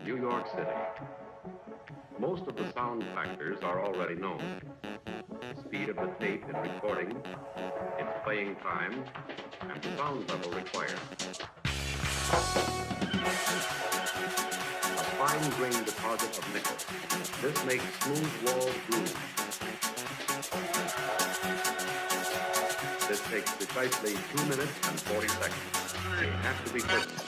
New York City. Most of the sound factors are already known. The speed of the tape in recording, its playing time, and the sound level required. A fine-grained deposit of nickel. This makes smooth-walled grooves. This takes precisely 2 minutes and 40 seconds. They have to be perfect.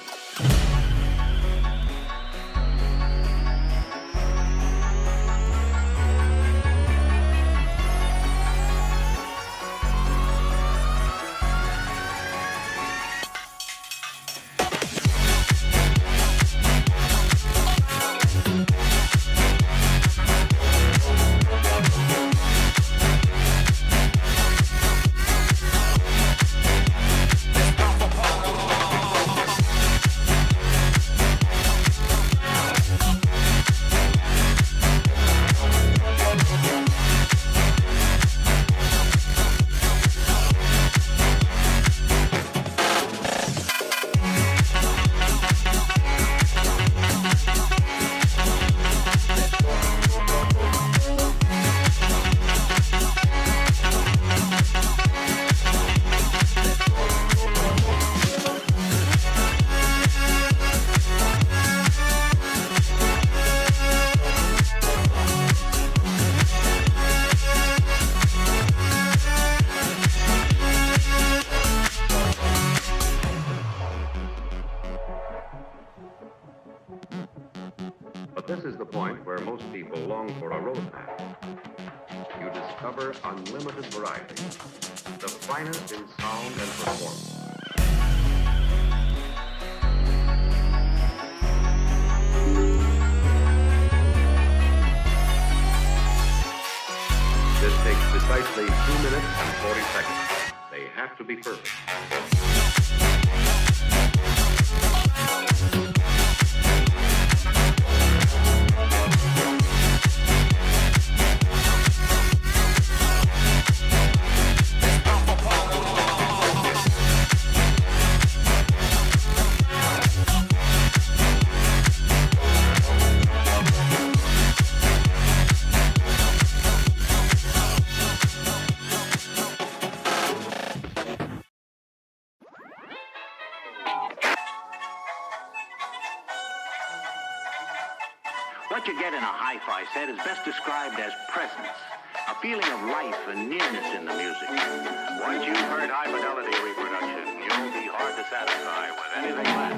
This is the point where most people long for a roadmap. You discover unlimited variety, the finest in sound and performance. This takes precisely 2 minutes and 40 seconds. They have to be perfect. What you get in a hi-fi set is best described as presence, a feeling of life and nearness in the music. Once you've heard high-fidelity reproduction, you'll be hard to satisfy with anything less.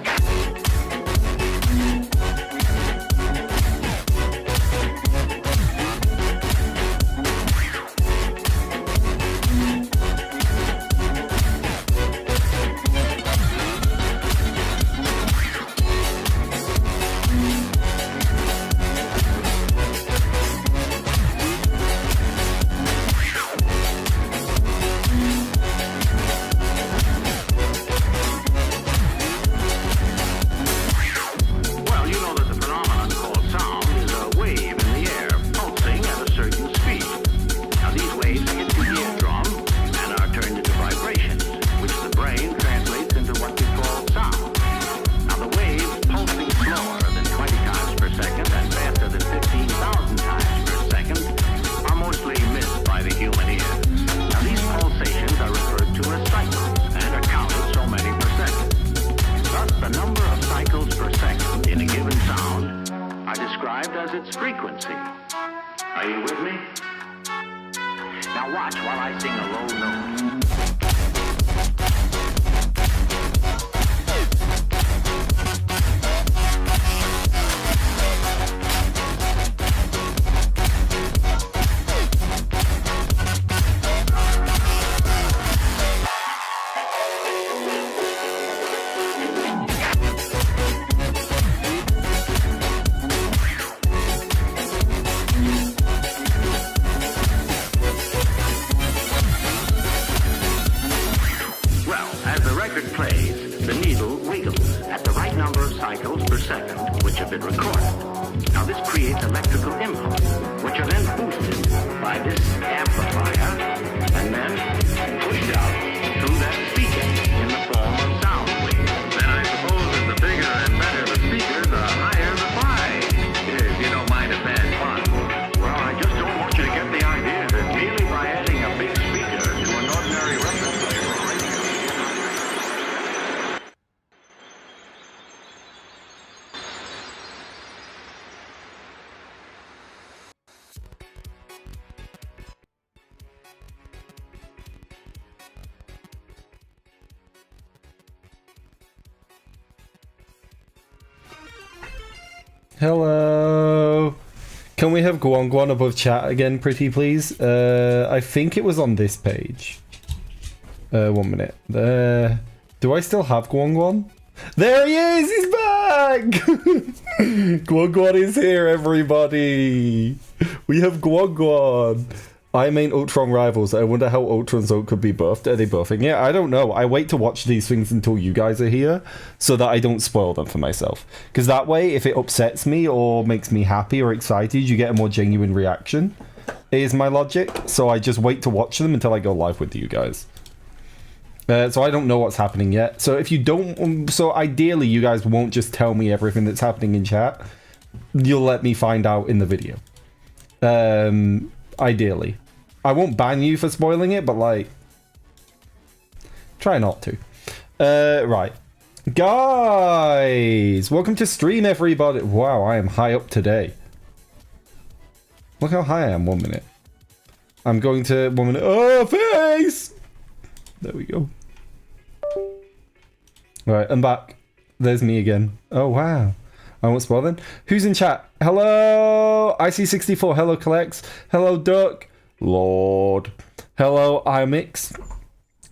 As its frequency. Are you with me? Now watch while I sing a low note. Then I suppose that the bigger and better the speaker, the higher the price. Hello. Can we have Guan Guan above chat again, pretty please? I think it was on this page. 1 minute. Do I still have Guan Guan? There he is! He's back! Guan Guan is here, everybody! We have Guan Guan! I main Ultron rivals. I wonder how Ultron's ult could be buffed. Are they buffing it? I don't know. I wait to watch these things until you guys are here so that I don't spoil them for myself. Because that way, if it upsets me or makes me happy or excited, you get a more genuine reaction. Is my logic. So I just wait to watch them until I go live with you guys. So I don't know what's happening yet. So if you don't... So ideally, you guys won't just tell me everything that's happening in chat. You'll let me find out in the video. Ideally. I won't ban you for spoiling it, but like... Try not to. Right. Guys! Welcome to stream, everybody. Wow, I am high up today. Look how high I am. 1 minute. I'm going to... 1 minute. Oh, face! There we go. Right, I'm back. There's me again. Oh, wow. I won't spoil then. Who's in chat? Hello, IC64. Hello, Collects. Hello, Duck. Lord. Hello, IMX.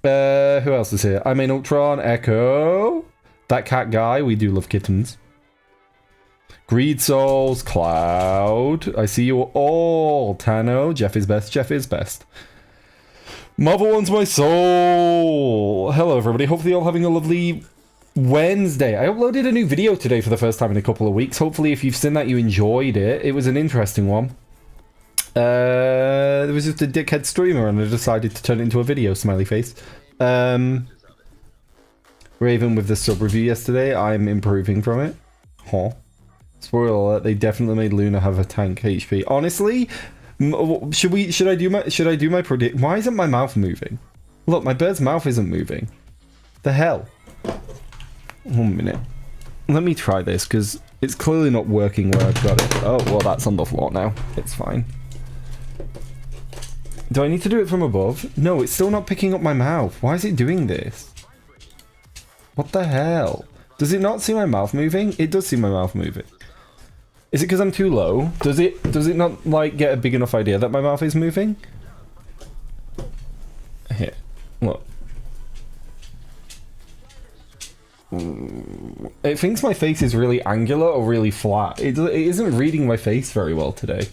Who else is here? I main Ultron. Echo. That cat guy. We do love kittens. Greed Souls. Cloud. I see you all. Tano. Jeff is best. Jeff is best. Marvel One's my soul. Hello, everybody. Hopefully you're all having a lovely Wednesday. I uploaded a new video today for the first time in a couple of weeks. Hopefully, if you've seen that, you enjoyed it. It was an interesting one. There was just a dickhead streamer, and I decided to turn it into a video. Smiley face. Raven with the sub review yesterday. I'm improving from it. Huh. Spoiler alert, they definitely made Luna have a tank HP. Honestly, should I do my predict? Why isn't my mouth moving? Look, my bird's mouth isn't moving. The hell? 1 minute. Let me try this, because it's clearly not working where I've got it. Oh, well, that's on the floor now. It's fine. Do I need to do it from above? No, it's still not picking up my mouth. Why is it doing this? What the hell? Does it not see my mouth moving? It does see my mouth moving. Is it because I'm too low? Does it not, like, get a big enough idea that my mouth is moving? Here. Look. It thinks my face is really angular or really flat. It isn't reading my face very well today.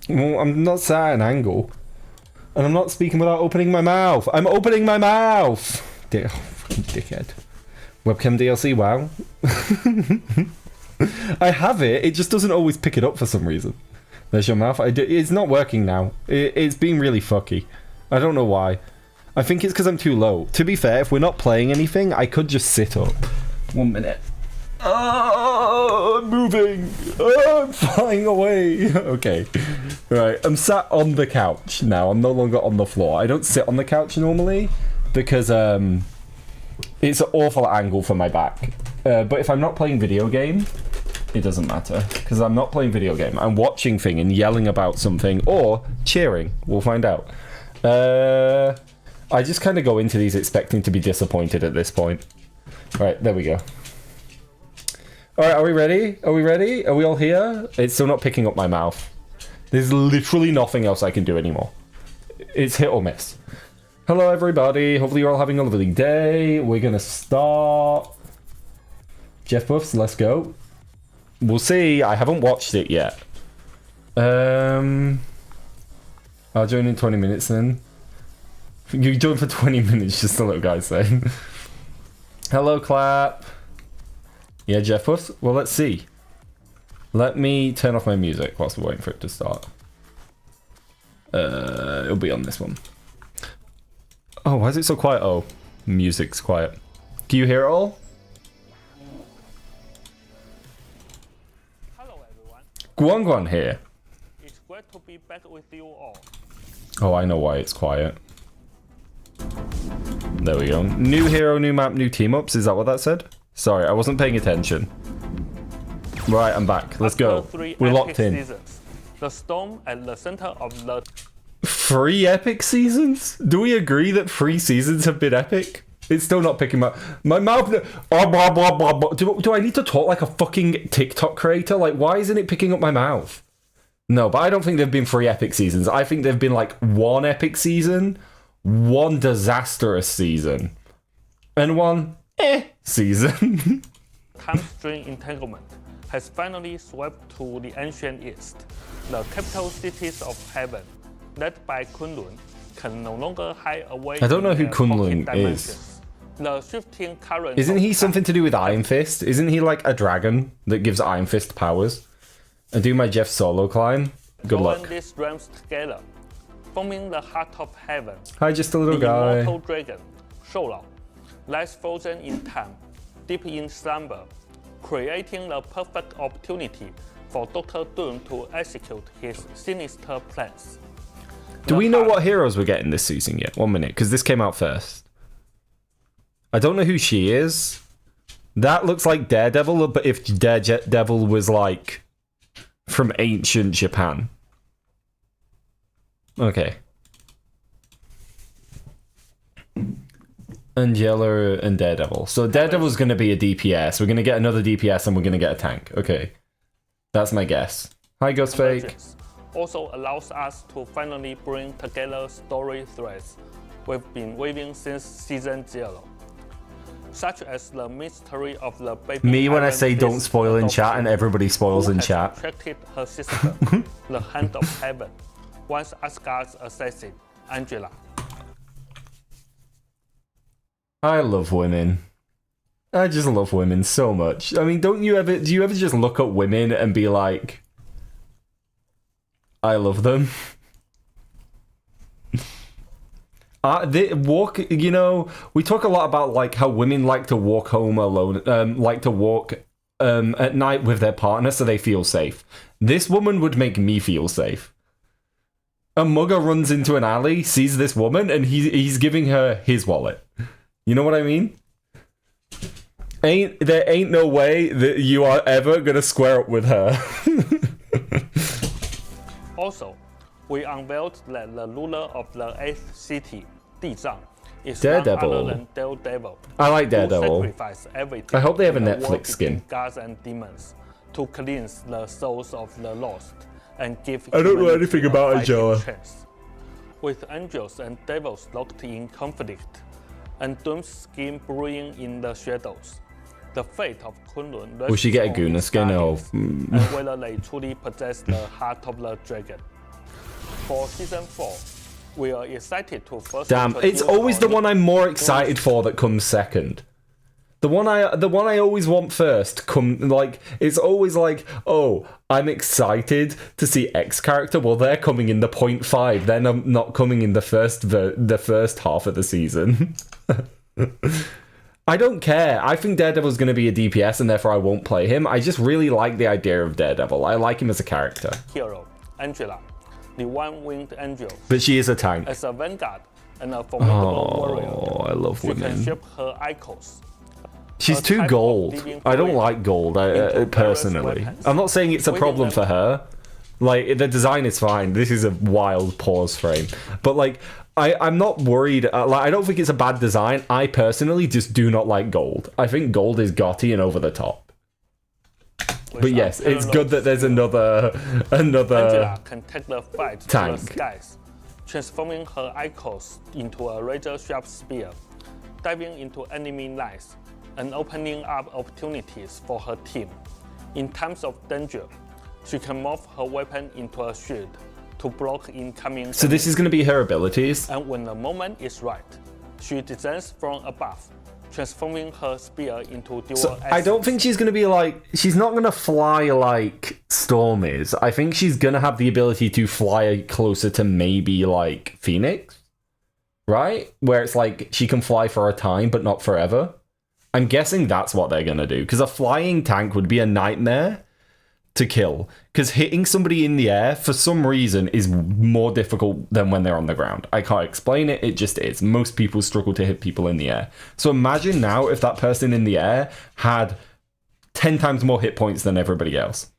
Well, I'm not sat at an angle. And I'm not speaking without opening my mouth. I'm opening my mouth! Oh, fucking dickhead. Webcam DLC, wow. I have it, it just doesn't always pick it up for some reason. There's your mouth. It's not working now. It's been really fucky. I don't know why. I think it's because I'm too low. To be fair, if we're not playing anything, I could just sit up. 1 minute. Oh, I'm moving. Oh, I'm flying away. Okay. Right, I'm sat on the couch now. I'm no longer on the floor. I don't sit on the couch normally because it's an awful angle for my back. But if I'm not playing video game, it doesn't matter because I'm not playing video game. I'm watching thing and yelling about something or cheering. We'll find out. I just kind of go into these expecting to be disappointed at this point. All right, there we go. All right, are we ready? Are we ready? Are we all here? It's still not picking up my mouth. There's literally nothing else I can do anymore. It's hit or miss. Hello, everybody. Hopefully you're all having a lovely day. We're going to start. Jeff Buffs, let's go. We'll see. I haven't watched it yet. I'll join in 20 minutes then. You join for 20 minutes, just a little guy saying. Hello, clap. Yeah, Jeff Buffs. Well, let's see. Let me turn off my music whilst we're waiting for it to start. It'll be on this one. Oh, why is it so quiet? Oh, music's quiet. Do you hear it all? Hello, everyone. Guan Guan here. It's great to be back with you all. Oh, I know why it's quiet. There we go. New hero, new map, new team-ups. Is that what that said? Sorry, I wasn't paying attention. Right, I'm back. Let's go. We're locked in. Seasons, the storm at the center of the... 3 epic seasons? Do we agree that 3 seasons have been epic? It's still not picking my mouth. Blah, blah, blah, blah. Do I need to talk like a fucking TikTok creator? Like, why isn't it picking up my mouth? No, but I don't think they've been 3 epic seasons. I think they've been like 1 epic season, 1 disastrous season, and 1 season. Time string entanglement has finally swept to the ancient east. The capital cities of heaven, led by Kunlun, can no longer hide away. I don't know in who their Kunlun pocket is. dimensions. The shifting currents. Isn't of he time something to do with Iron Fist? Isn't he like a dragon that gives Iron Fist powers? And do my Jeff Solo climb? Good join luck. these realms together, forming the heart of heaven. Hi, just a little The guy. immortal dragon, Shoulao, lies frozen in time, deep in slumber, creating the perfect opportunity for Doctor Doom to execute his sinister plans. Do we know what heroes we're getting this season yet? 1 minute, because this came out first. I don't know who she is. That looks like Daredevil, but if Daredevil was like from ancient Japan. Okay. Angela and Daredevil. So Daredevil's going to be a DPS. We're going to get another DPS and we're going to get a tank. Okay. That's my guess. Hi, Ghost Fake. Convergence also allows us to finally bring together story threads we've been weaving since season 0, such as the mystery of the baby. Me when I Iron say don't Fist spoil in chat adoption, and everybody spoils who in has chat. attracted her sister, the Hand of Heaven, once Asgard's assassin, Angela. I love women. I just love women so much. I mean, do you ever just look at women and be like, I love them? They walk, you know, we talk a lot about like how women like to walk home alone, like to walk at night with their partner so they feel safe. This woman would make me feel safe. A mugger runs into an alley, sees this woman, and he's giving her his wallet. You know what I mean? There ain't no way that you are ever gonna square up with her. Also, we unveiled that the ruler of the 8th city, Dizang, is Daredevil. none other than Daredevil. I like who Daredevil. sacrificed everything I hope they have a in the Netflix war skin. between gods and demons to cleanse the souls of the lost and give I don't know humanity anything a about fighting Angela. chance. With angels and devils locked in conflict, and Doom's scheme brewing in the shadows, the fate of Kunlun rests Will she get a on Guna his skin? Oh, guardians, and whether they truly possess the heart of the dragon. For season 4, we are excited to first. damn! It's always the one I'm more excited for that comes second. The one I always want first it's always like, oh, I'm excited to see X character. Well, they're coming in the 0.5. Then I'm not coming in the first half of the season. I don't care. I think Daredevil's going to be a DPS, and therefore I won't play him. I just really like the idea of Daredevil. I like him as a character. hero, Angela, the one-winged angel. But she is a tank. As a vanguard and a formidable warrior, Oh, I love she can women. shape her icons. She's a too type of gold. living I don't fluid like gold, into personally. various weapons. I'm not saying it's a Within problem them- for her. Like, the design is fine. This is a wild pause frame. But, like, I'm not worried. I don't think it's a bad design. I personally just do not like gold. I think gold is gaudy and over the top. With But yes, it's good that there's another Angela can take the fight to tank. the skies, transforming her icons into a razor-sharp spear, diving into enemy lines, and opening up opportunities for her team. In times of danger, she can morph her weapon into a shield to block incoming. So this is going to be her abilities. And when the moment is right, she descends from above, transforming her spear into dual So I don't think she's going to be like... She's not going to fly like Storm is. I think she's going to have the ability to fly closer to maybe like Phoenix. Right? Where it's like she can fly for a time, but not forever. I'm guessing that's what they're going to do. Because a flying tank would be a nightmare to kill. Because hitting somebody in the air, for some reason, is more difficult than when they're on the ground. I can't explain it, it just is. Most people struggle to hit people in the air. So imagine now if that person in the air had 10 times more hit points than everybody else.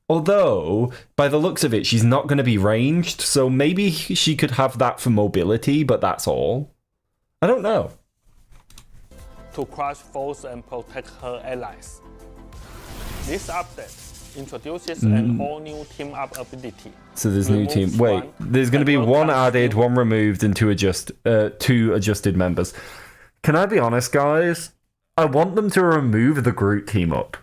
Although, by the looks of it, she's not going to be ranged, so maybe she could have that for mobility, but that's all. I don't know. to crush foes and protect her allies. This update introduces an all-new team-up ability. So there's new team. Wait, there's going to be one added, one removed, and two adjusted members. Can I be honest, guys? I want them to remove the Groot team up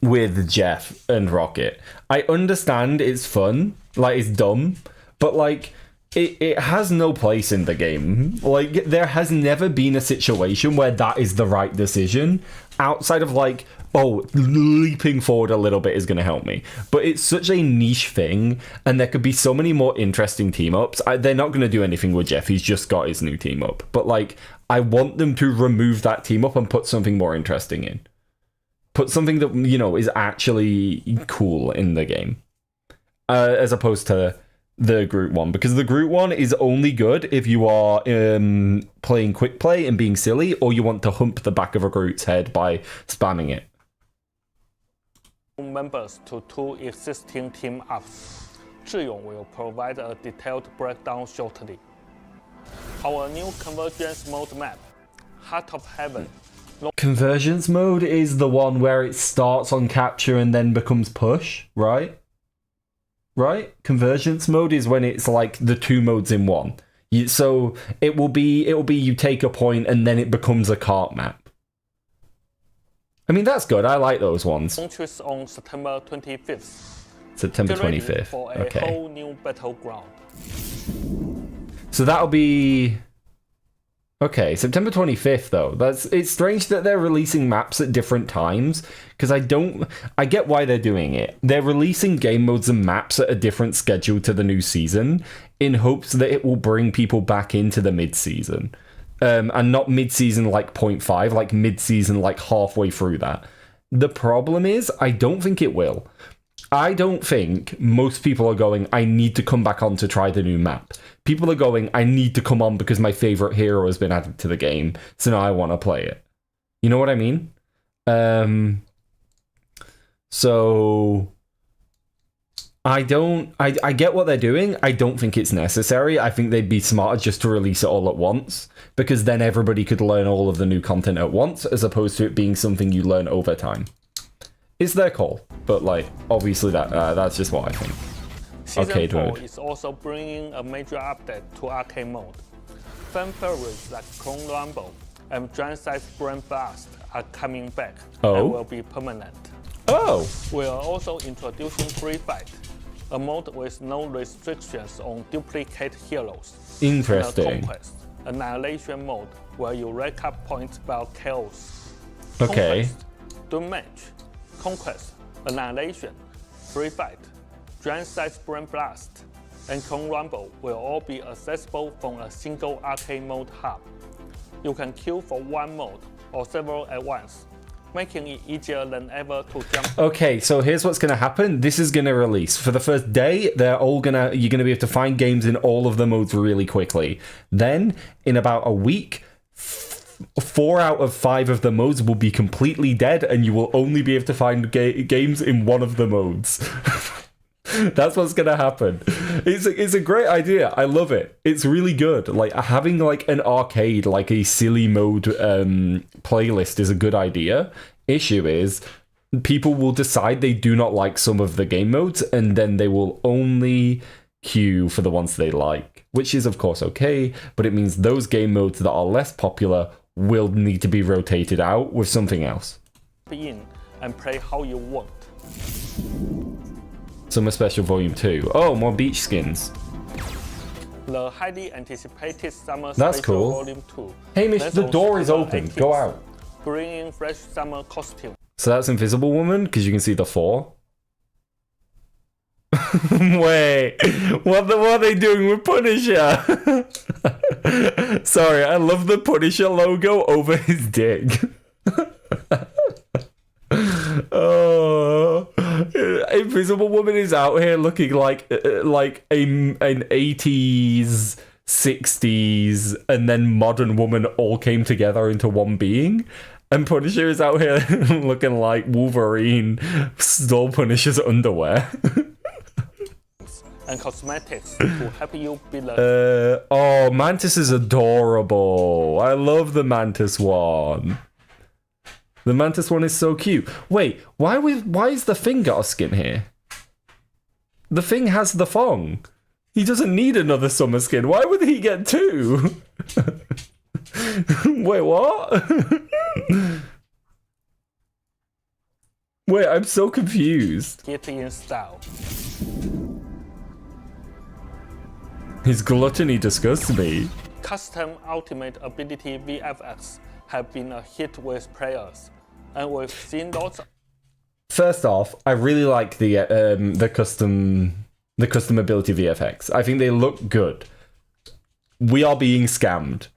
with Jeff and Rocket. I understand it's fun, like it's dumb, but like it has no place in the game. Like there has never been a situation where that is the right decision outside of like, oh, leaping forward a little bit is going to help me. But it's such a niche thing, and there could be so many more interesting team-ups. They're not going to do anything with Jeff. He's just got his new team-up. But, like, I want them to remove that team-up and put something more interesting in. Put something that, you know, is actually cool in the game. As opposed to the Groot one. Because the Groot one is only good if you are playing quick play and being silly, or you want to hump the back of a Groot's head by spamming it. Members to two existing team-ups. Zhiyong will provide a detailed breakdown shortly. Our new Convergence mode map, Heart of Heaven. Convergence mode is the one where it starts on capture and then becomes push, right? Right? Convergence mode is when it's like the two modes in one. So it will be you take a point and then it becomes a cart map. I mean, that's good. I like those ones. Launches on September 25th. September Get ready 25th. For a Okay. whole new battleground. So that'll be... Okay, September 25th, though. It's strange that they're releasing maps at different times, because I get why they're doing it. They're releasing game modes and maps at a different schedule to the new season, in hopes that it will bring people back into the mid-season. And not mid-season like 0.5, like mid-season like halfway through that. The problem is, I don't think it will. I don't think most people are going, I need to come back on to try the new map. People are going, I need to come on because my favourite hero has been added to the game, so now I want to play it. You know what I mean? So... I get what they're doing. I don't think it's necessary. I think they'd be smarter just to release it all at once, because then everybody could learn all of the new content at once, as opposed to it being something you learn over time. It's their call, but like obviously that's just what I think. Season Arcade 4 mode. is also bringing a major update to arcade mode. Fan favorites like Clone Rumble and Giant-Size Brain Blast are coming back and will be permanent. Oh! We are also introducing Free Fight, a mode with no restrictions on duplicate heroes. Interesting. And a Conquest, Annihilation mode where you rack up points by chaos. Okay. Conquest, Doom Match, Conquest, Annihilation, Free Fight, Giant-Size Brain Blast, and Clone Rumble will all be accessible from a single arcade mode hub. You can queue for one mode or several at once, making it easier than ever to jump. Okay, so here's what's going to happen. This is going to release. For the first day, you're going to be able to find games in all of the modes really quickly. Then, in about a week, 4 out of 5 of the modes will be completely dead, and you will only be able to find games in one of the modes. That's what's gonna happen. It's a great idea. I love it. It's really good. Like having like an arcade, like a silly mode playlist is a good idea. Issue is people will decide they do not like some of the game modes, and then they will only queue for the ones they like, which is of course okay, but it means those game modes that are less popular will need to be rotated out with something else. Be in and play how you want. Summer Special Volume 2. Oh, more beach skins. The highly anticipated Summer That's Special cool. Volume 2. Hamish, the door is open. Go 18th, out. Bringing fresh summer costume. So that's Invisible Woman, because you can see the 4. Wait, what are they doing with Punisher? Sorry, I love the Punisher logo over his dick. Oh, Invisible Woman is out here looking like an 80s, 60s, and then modern woman all came together into one being. And Punisher is out here looking like Wolverine stole Punisher's underwear. and cosmetics to help you build a Oh, Mantis is adorable. I love the Mantis one. The Mantis one is so cute. Wait, why is the Thing got a skin here? The Thing has the Thong. He doesn't need another summer skin. Why would he get two? Wait, what? Wait, I'm so confused. hit in style. His gluttony disgusts me. Custom ultimate ability VFX have been a hit with players, and we've seen lots. First off, I really like the custom ability VFX. I think they look good. We are being scammed.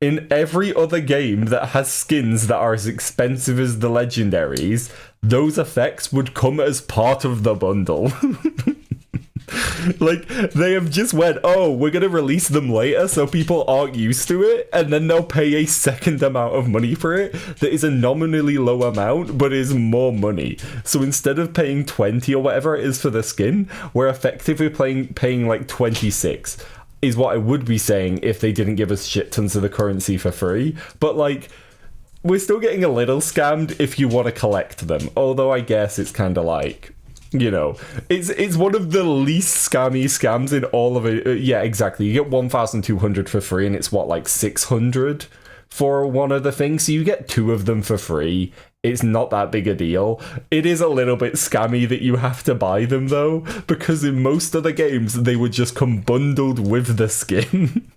In every other game that has skins that are as expensive as the legendaries, those effects would come as part of the bundle. Like, they have just went, oh, we're going to release them later so people aren't used to it, and then they'll pay a second amount of money for it that is a nominally low amount, but is more money. So instead of paying 20 or whatever it is for the skin, we're effectively paying like 26. Is what I would be saying if they didn't give us shit tons of the currency for free. But, like, we're still getting a little scammed if you want to collect them. Although I guess it's kind of like, you know, it's one of the least scammy scams in all of it. Yeah, exactly. You get 1,200 for free, and it's what, like 600 for one of the things. So you get two of them for free. It's not that big a deal. It is a little bit scammy that you have to buy them, though, because in most other games, they would just come bundled with the skin.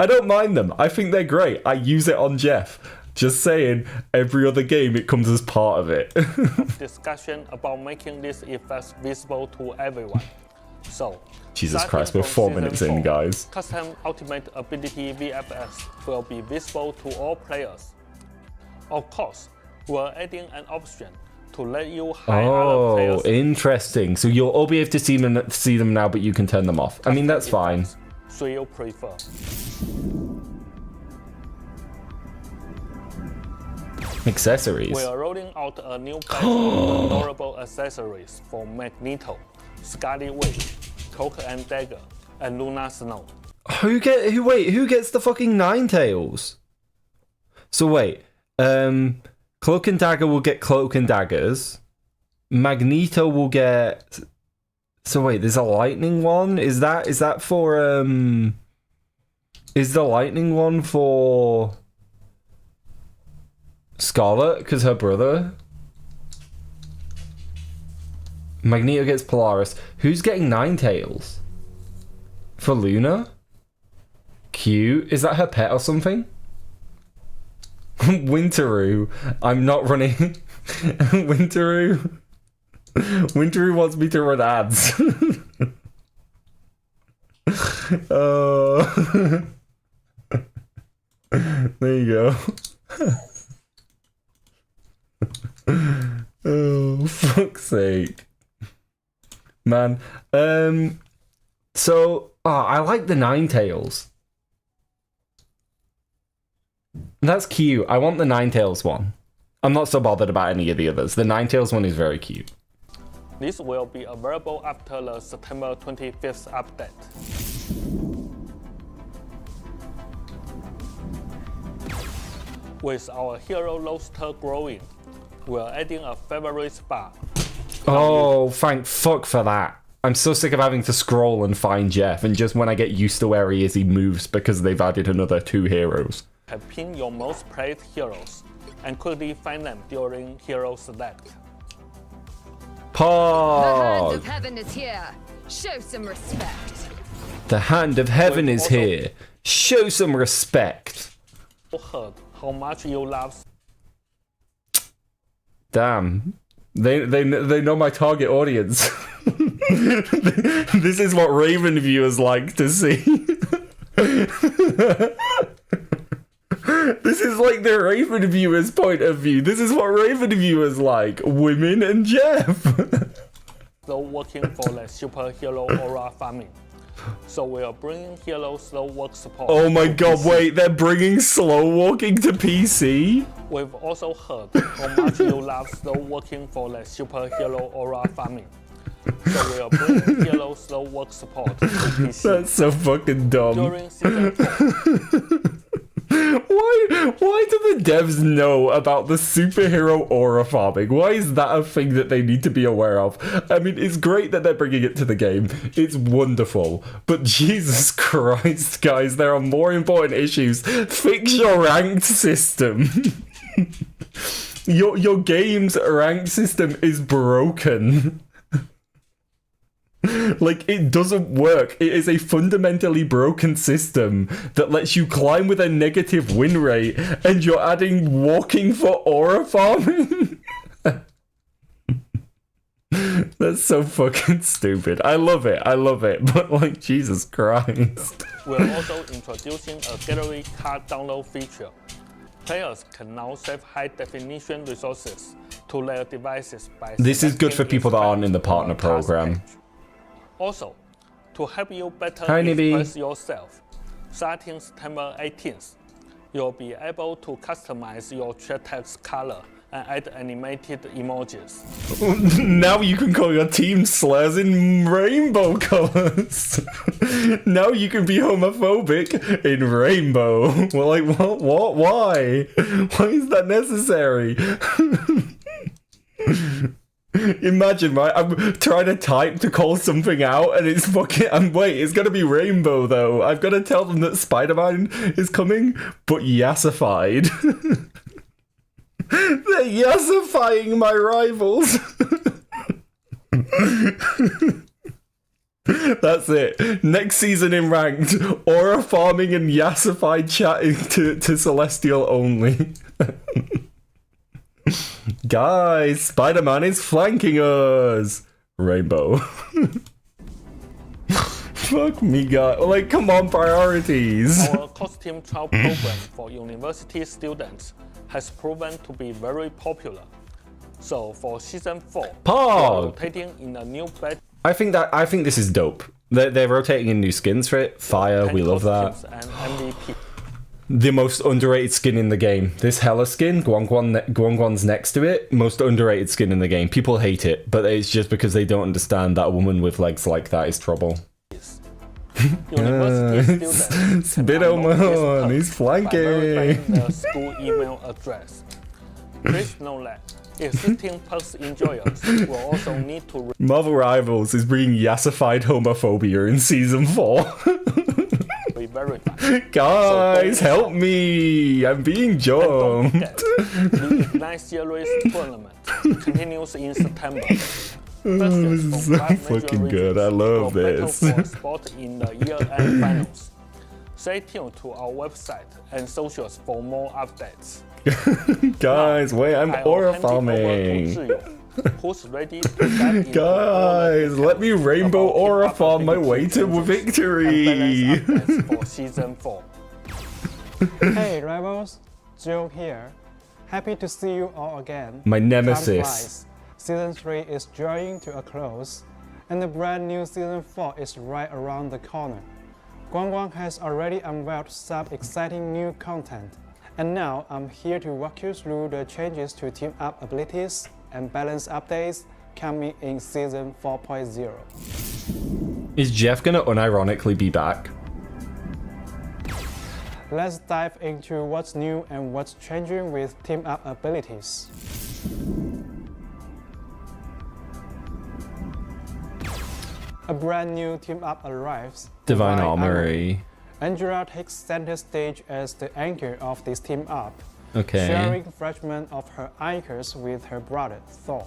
I don't mind them. I think they're great. I use it on Jeff. Just saying, every other game, it comes as part of it. Discussion about making these effects visible to everyone. So, Jesus Christ, we're 4 minutes in, guys. Custom ultimate ability VFX will be visible to all players. Of course, we're adding an option to let you hide other players. Oh, interesting. So you'll all be able to see them now, but you can turn them off. I mean, that's fine. So you prefer. Accessories. We are rolling out a new batch of adorable accessories for Magneto, Scarlet Witch, Cloak and Dagger, and Luna Snow. Who gets the fucking Ninetales? So wait, Cloak and Dagger will get Cloak and Daggers. Magneto will get. So wait, there's a lightning one. Is that for Is the lightning one for Scarlet? Because her brother. Magneto gets Polaris. Who's getting Ninetales? For Luna? Cute. Is that her pet or something? Winteroo. I'm not running. Winteroo. Winteroo wants me to run ads. Oh. There you go. Oh, fuck's sake. Man. So, I like the Ninetales. That's cute. I want the Ninetales one. I'm not so bothered about any of the others. The Ninetales one is very cute. This will be available after the September 25th update. With our hero roster growing, we're adding a favorite bar. Oh, thank fuck for that. I'm so sick of having to scroll and find Jeff, and just when I get used to where he is, he moves because they've added another 2 heroes. Have pin your most played heroes and quickly find them during hero select. Pog! The hand of heaven is here. Show some respect. The hand of heaven is here. Show some respect. Heard how much you love. Damn. They know my target audience. This is what Raven viewers like to see. This is like the Raven viewers' point of view. This is what Raven viewers like. Women and Jeff. Slow working for the superhero aura farming. So we are bringing hero slow work support. Oh my god, wait, they're bringing slow walking to PC? We've also heard how much you love slow working for the superhero aura farming. so we'll bring yellow slow work support to PC. That's so fucking dumb. During Season 4, Why do the devs know about the superhero aura farming? Why is that a thing that they need to be aware of? I mean, it's great that they're bringing it to the game. It's wonderful. But Jesus Christ, guys, there are more important issues. Fix your ranked system. Your game's ranked system is broken. Like, it doesn't work. It is a fundamentally broken system that lets you climb with a negative win rate, and you're adding walking for aura farming? That's so fucking stupid. I love it, but like, Jesus Christ. we're also introducing a gallery card download feature. Players can now save high-definition resources to their devices by This is good for selecting people that aren't in the each partner task program. page. Also, to help you better Hi, Nibby. express yourself, starting September 18th, you'll be able to customize your chat text color and add animated emojis. Now you can call your team slurs in rainbow colors. Now you can be homophobic in rainbow. Well, like, what? Why? Why is that necessary? Imagine, right? I'm trying to type to call something out, and it's fucking. Wait, it's gonna be rainbow though. I've got to tell them that Spider-Man is coming, but yassified. They're yassifying my rivals. That's it. Next season in ranked, aura farming and yassified chatting to Celestial only. Guys, Spider-Man is flanking us. Rainbow. Fuck me, God. Like, come on, priorities. Our costume trial program for university students has proven to be very popular. So for Season 4, we are rotating in a new batch. I think this is dope. They're rotating in new skins for it. Fire, we love that. And MVP. The most underrated skin in the game. This Hela skin, Guangguan's next to it. Most underrated skin in the game. People hate it, but it's just because they don't understand that a woman with legs like that is trouble. University students Spit on, he's flanking. The school email address. Please note that existing perks enjoyers will also need to Marvel Rivals is bringing yassified homophobia in Season 4. re-verify. Guys, help me! I'm being Don't jumped. forget, the Ignite Series tournament continues in September. This is so fucking good. I love this. For a spot in the year-end finals. Stay tuned to our website and socials for more updates. Guys, wait, I'm I will aura hand it over to farming. Zhiyu, who's ready to dive into Guys, let me rainbow about aura hip-hop farm my ability way to changes victory. and balance updates for Season 4. Hey Rivals, Joe here. Happy to see you all again. My Time nemesis. flies. Season 3 is drawing to a close, and the brand new Season 4 is right around the corner. Guangguan has already unveiled some exciting new content, and now I'm here to walk you through the changes to team up abilities and balance updates coming in Season 4.0. Is Jeff gonna unironically be back? Let's dive into what's new and what's changing with team up abilities. A brand new team up arrives. Divine Armory. Angela takes center stage as the anchor of this team up, Okay. sharing fragments of her anchors with her brother Thor.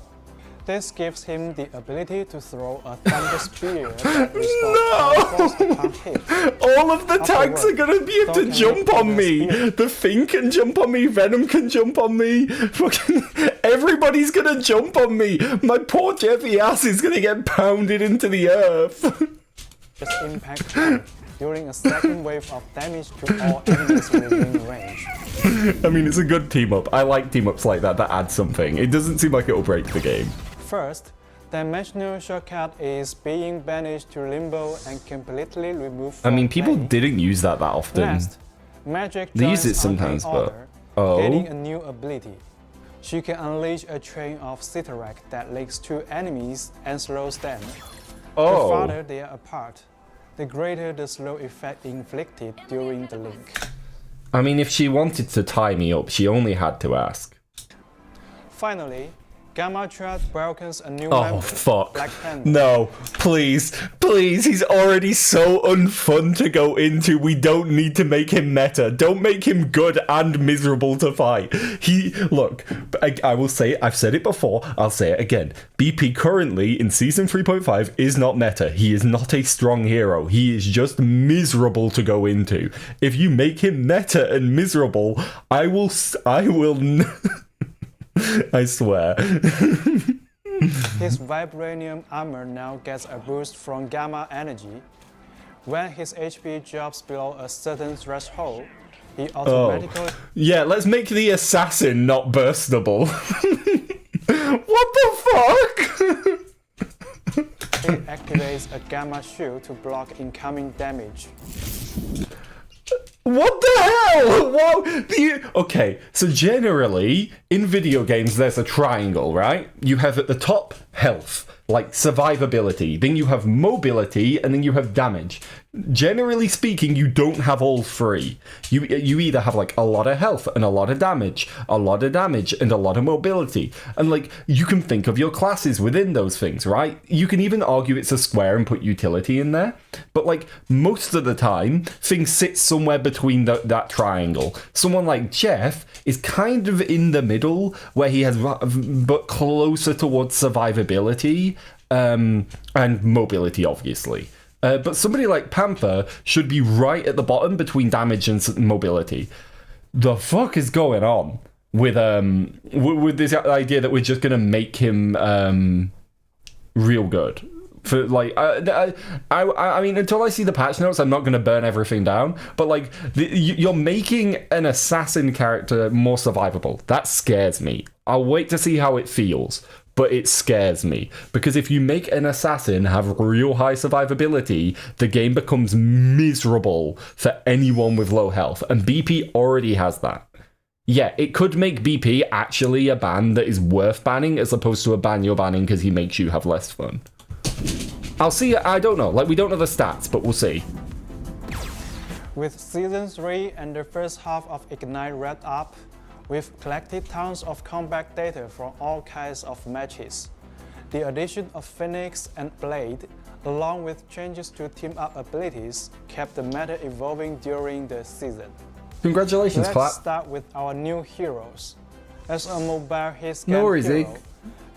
This gives him the ability to throw a thunder spear that responds upon hit. All of the tanks are gonna be able to jump on me. The Thing can jump on me. Venom can jump on me. Fucking everybody's gonna jump on me. My poor Jeffy ass is gonna get pounded into the earth. This impact tank during a second wave of damage to all enemies within range. I mean, it's a good team up. I like team ups like that add something. It doesn't seem like it'll break the game. First, dimensional shortcut is being banished to limbo and completely removed I from mean, people play. didn't use that often. Next, magic They use joins it sometimes, Arcane but- Order, Oh. getting a new ability. She can unleash a train of Citarac that links two enemies and slows them. The farther they are apart, the greater the slow effect inflicted during the link. I mean, if she wanted to tie me up, she only had to ask. Finally, Gamma Trap welcomes a new Oh, member, fuck. Black Panther. No, please, please, he's already so unfun to go into. We don't need to make him meta. Don't make him good and miserable to fight. Look, I will say it, I've said it before, I'll say it again. BP currently, in Season 3.5, is not meta. He is not a strong hero. He is just miserable to go into. If you make him meta and miserable, I will I swear. His vibranium armor now gets a boost from gamma energy. When his HP drops below a certain threshold, he automatically... Yeah, let's make the assassin not burstable. What the fuck? He activates a gamma shield to block incoming damage. What the hell? Whoa. Okay, so generally, in video games, there's a triangle, right? You have at the top health, like survivability, then you have mobility, and then you have damage. Generally speaking, you don't have all three. You either have like a lot of health and a lot of damage and a lot of mobility. And like, you can think of your classes within those things, right? You can even argue it's a square and put utility in there. But like, most of the time, things sit somewhere between that triangle. Someone like Jeff is kind of in the middle, where he has, but closer towards survivability and mobility, obviously. But somebody like Panther should be right at the bottom between damage and mobility. The fuck is going on with this idea that we're just gonna make him real good? For like, I mean, until I see the patch notes, I'm not gonna burn everything down. But like, you're making an assassin character more survivable. That scares me. I'll wait to see how it feels. But it scares me, because if you make an assassin have real high survivability, the game becomes miserable for anyone with low health, and BP already has that. Yeah, it could make BP actually a ban that is worth banning, as opposed to a ban you're banning because he makes you have less fun. I'll see, I don't know, like, we don't know the stats, but we'll see. With Season 3 and the first half of Ignite wrapped up, we've collected tons of combat data from all kinds of matches. The addition of Phoenix and Blade, along with changes to team-up abilities, kept the meta evolving during the season. Congratulations, Clap. Let's start with our new heroes. As a mobile hit-scan hero,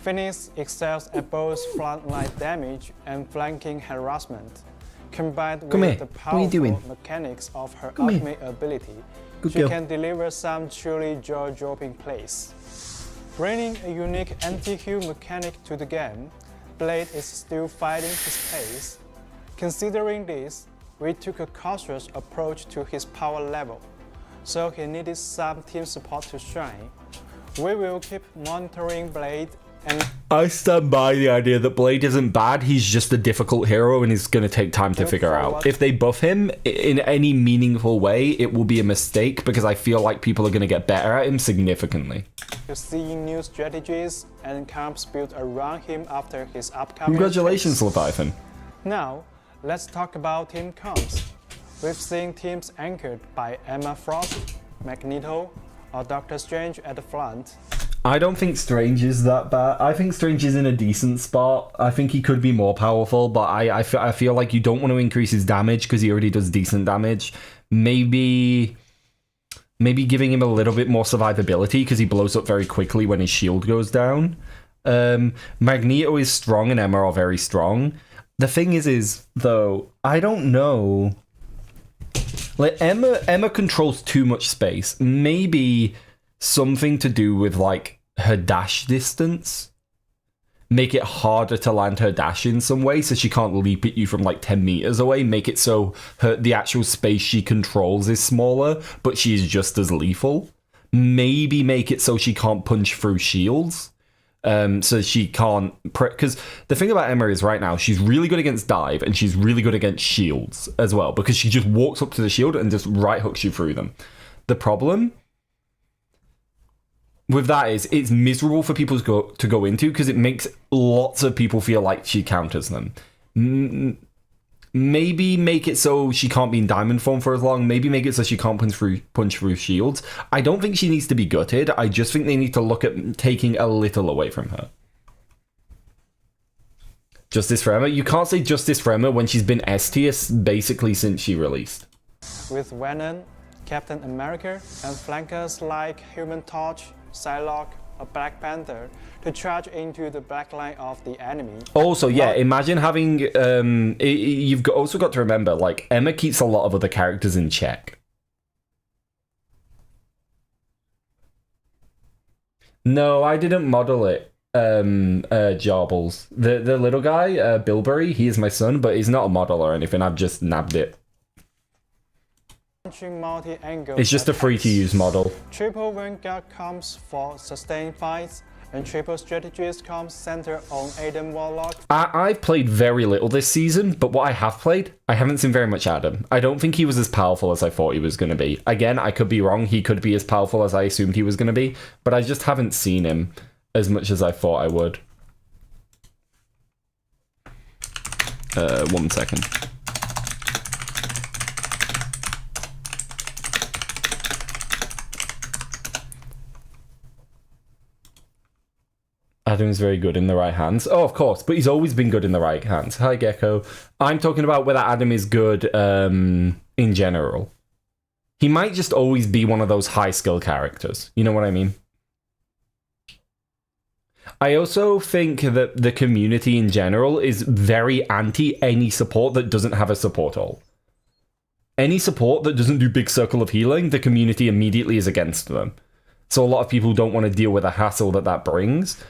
Phoenix excels at both frontline damage and flanking harassment. Combined with the powerful mechanics of her ultimate ability, she can deliver some truly jaw-dropping plays. Bringing a unique anti-heal mechanic to the game, Blade is still finding his pace. Considering this, we took a cautious approach to his power level, so he needed some team support to shine. We will keep monitoring Blade and... I stand by the idea that Blade isn't bad, he's just a difficult hero and is going to take time to figure out. If they buff him in any meaningful way, it will be a mistake, because I feel like people are going to get better at him significantly. To see new strategies and camps built around him after his upcoming... Congratulations, Leviathan. Now, let's talk about team comps. We've seen teams anchored by Emma Frost, Magneto, or Doctor Strange at the front. I don't think Strange is that bad. I think Strange is in a decent spot. I think he could be more powerful, but I feel like you don't want to increase his damage because he already does decent damage. Maybe giving him a little bit more survivability because he blows up very quickly when his shield goes down. Magneto is strong and Emma are very strong. The thing is though, I don't know. Like Emma controls too much space. Maybe something to do with like her dash distance. Make it harder to land her dash in some way so she can't leap at you from like 10 meters away. Make it so the actual space she controls is smaller, but she's just as lethal. Maybe make it so she can't punch through shields. So she can't... Because the thing about Emma is right now, she's really good against dive and she's really good against shields as well, because she just walks up to the shield and just right hooks you through them. The problem with that is it's miserable for people to go into because it makes lots of people feel like she counters them. Maybe make it so she can't be in diamond form for as long. Maybe make it so she can't punch through shields. I don't think she needs to be gutted. I just think they need to look at taking a little away from her. Justice for Emma? You can't say Justice for Emma when she's been S tier basically since she released. With Venom, Captain America, and flankers like Human Torch, Psylocke, or Black Panther to charge into the backline of the enemy. Also, yeah, imagine having... you've also got to remember, like, Emma keeps a lot of other characters in check. No, I didn't model it. Jarbles. The little guy, Bilberry, he is my son, but he's not a model or anything. I've just nabbed it. It's just a free-to-use model. Triple Vanguard comes for sustained fights, and Triple Strategist comes centered on Adam Warlock. I've played very little this season, but what I have played, I haven't seen very much Adam. I don't think he was as powerful as I thought he was going to be. Again, I could be wrong. He could be as powerful as I assumed he was going to be, but I just haven't seen him as much as I thought I would. 1 second. Adam's very good in the right hands. Oh, of course, but he's always been good in the right hands. Hi, Gecko. I'm talking about whether Adam is good in general. He might just always be one of those high-skill characters. You know what I mean? I also think that the community in general is very anti any support that doesn't have a support all. Any support that doesn't do big circle of healing, the community immediately is against them. So a lot of people don't want to deal with the hassle that brings.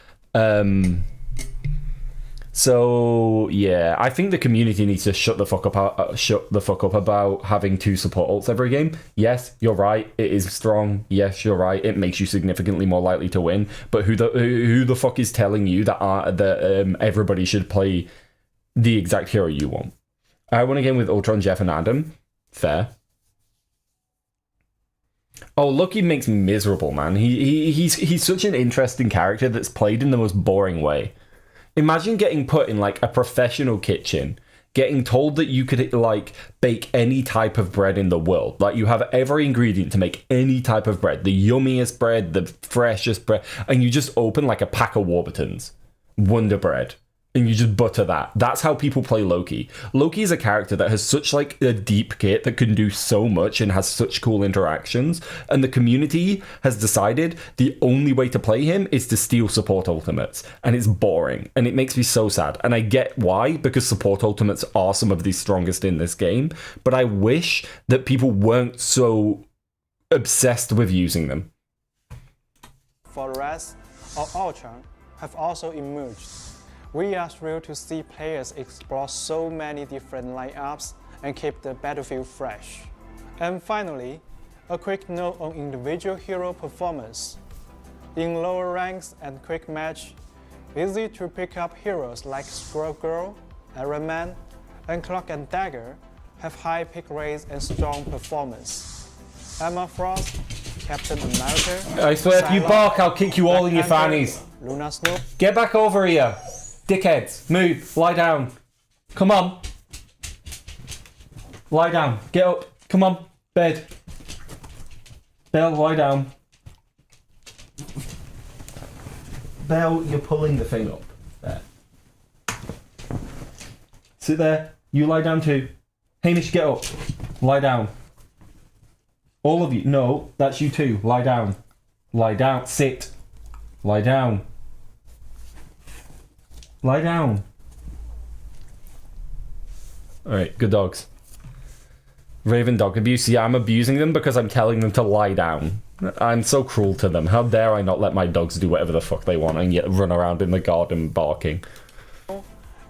So yeah, I think the community needs to shut the fuck up about having 2 support ults every game. Yes, you're right. It is strong. Yes, you're right. It makes you significantly more likely to win. But who the fuck is telling you that everybody should play the exact hero you want? I won a game with Ultron, Jeff, and Adam. Fair. Oh, Lucky makes me miserable, man. He's such an interesting character that's played in the most boring way. Imagine getting put in, like, a professional kitchen, getting told that you could, like, bake any type of bread in the world. Like, you have every ingredient to make any type of bread. The yummiest bread, the freshest bread. And you just open, like, a pack of Warburtons. Wonder Bread. And you just butter that. That's how people play Loki. Loki is a character that has such, like, a deep kit that can do so much and has such cool interactions. And the community has decided the only way to play him is to steal support ultimates. And it's boring. And it makes me so sad. And I get why, because support ultimates are some of the strongest in this game. But I wish that people weren't so obsessed with using them. Forest or Ultron have also emerged. We are thrilled to see players explore so many different lineups and keep the battlefield fresh. And finally, a quick note on individual hero performance. In lower ranks and quick match, easy to pick up heroes like Squirrel Girl, Iron Man, and Cloak and Dagger have high pick rates and strong performance. Emma Frost, Captain America, I swear if you bark, I'll kick you all in your fannies. Luna Snow. Get back over here. Dickheads, move, lie down. Come on. Lie down, get up. Come on, bed. Belle, lie down. Belle, you're pulling the thing up. There. Sit there. You lie down too. Hamish, get up. Lie down. All of you. No, that's you too. Lie down. Lie down. Sit. Lie down. Lie down. Alright, good dogs. Raven dog abuse. Yeah, I'm abusing them because I'm telling them to lie down. I'm so cruel to them. How dare I not let my dogs do whatever the fuck they want and yet run around in the garden barking.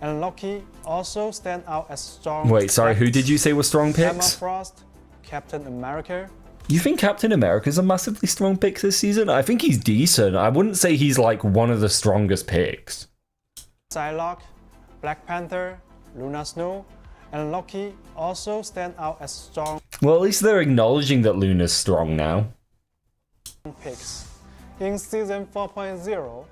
And Loki also stand out as strong. Wait, sorry, who did you say was strong picks? Emma Frost, Captain America. You think Captain America's a massively strong pick this season? I think he's decent. I wouldn't say he's like one of the strongest picks. Psylocke, Black Panther, Luna Snow, and Loki also stand out as strong Well, at least they're acknowledging that Luna's strong now. picks. In Season 4.0,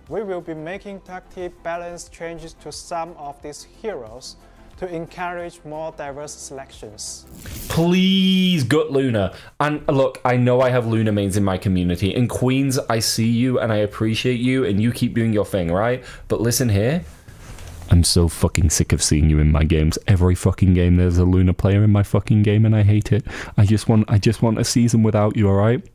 we will be making tactic balance changes to some of these heroes to encourage more diverse selections. Please gut Luna. And look, I know I have Luna mains in my community. And Queens, I see you and I appreciate you and you keep doing your thing, right? But listen here. I'm so fucking sick of seeing you in my games. Every fucking game there's a Luna player in my fucking game and I hate it. I just want a season without you, alright?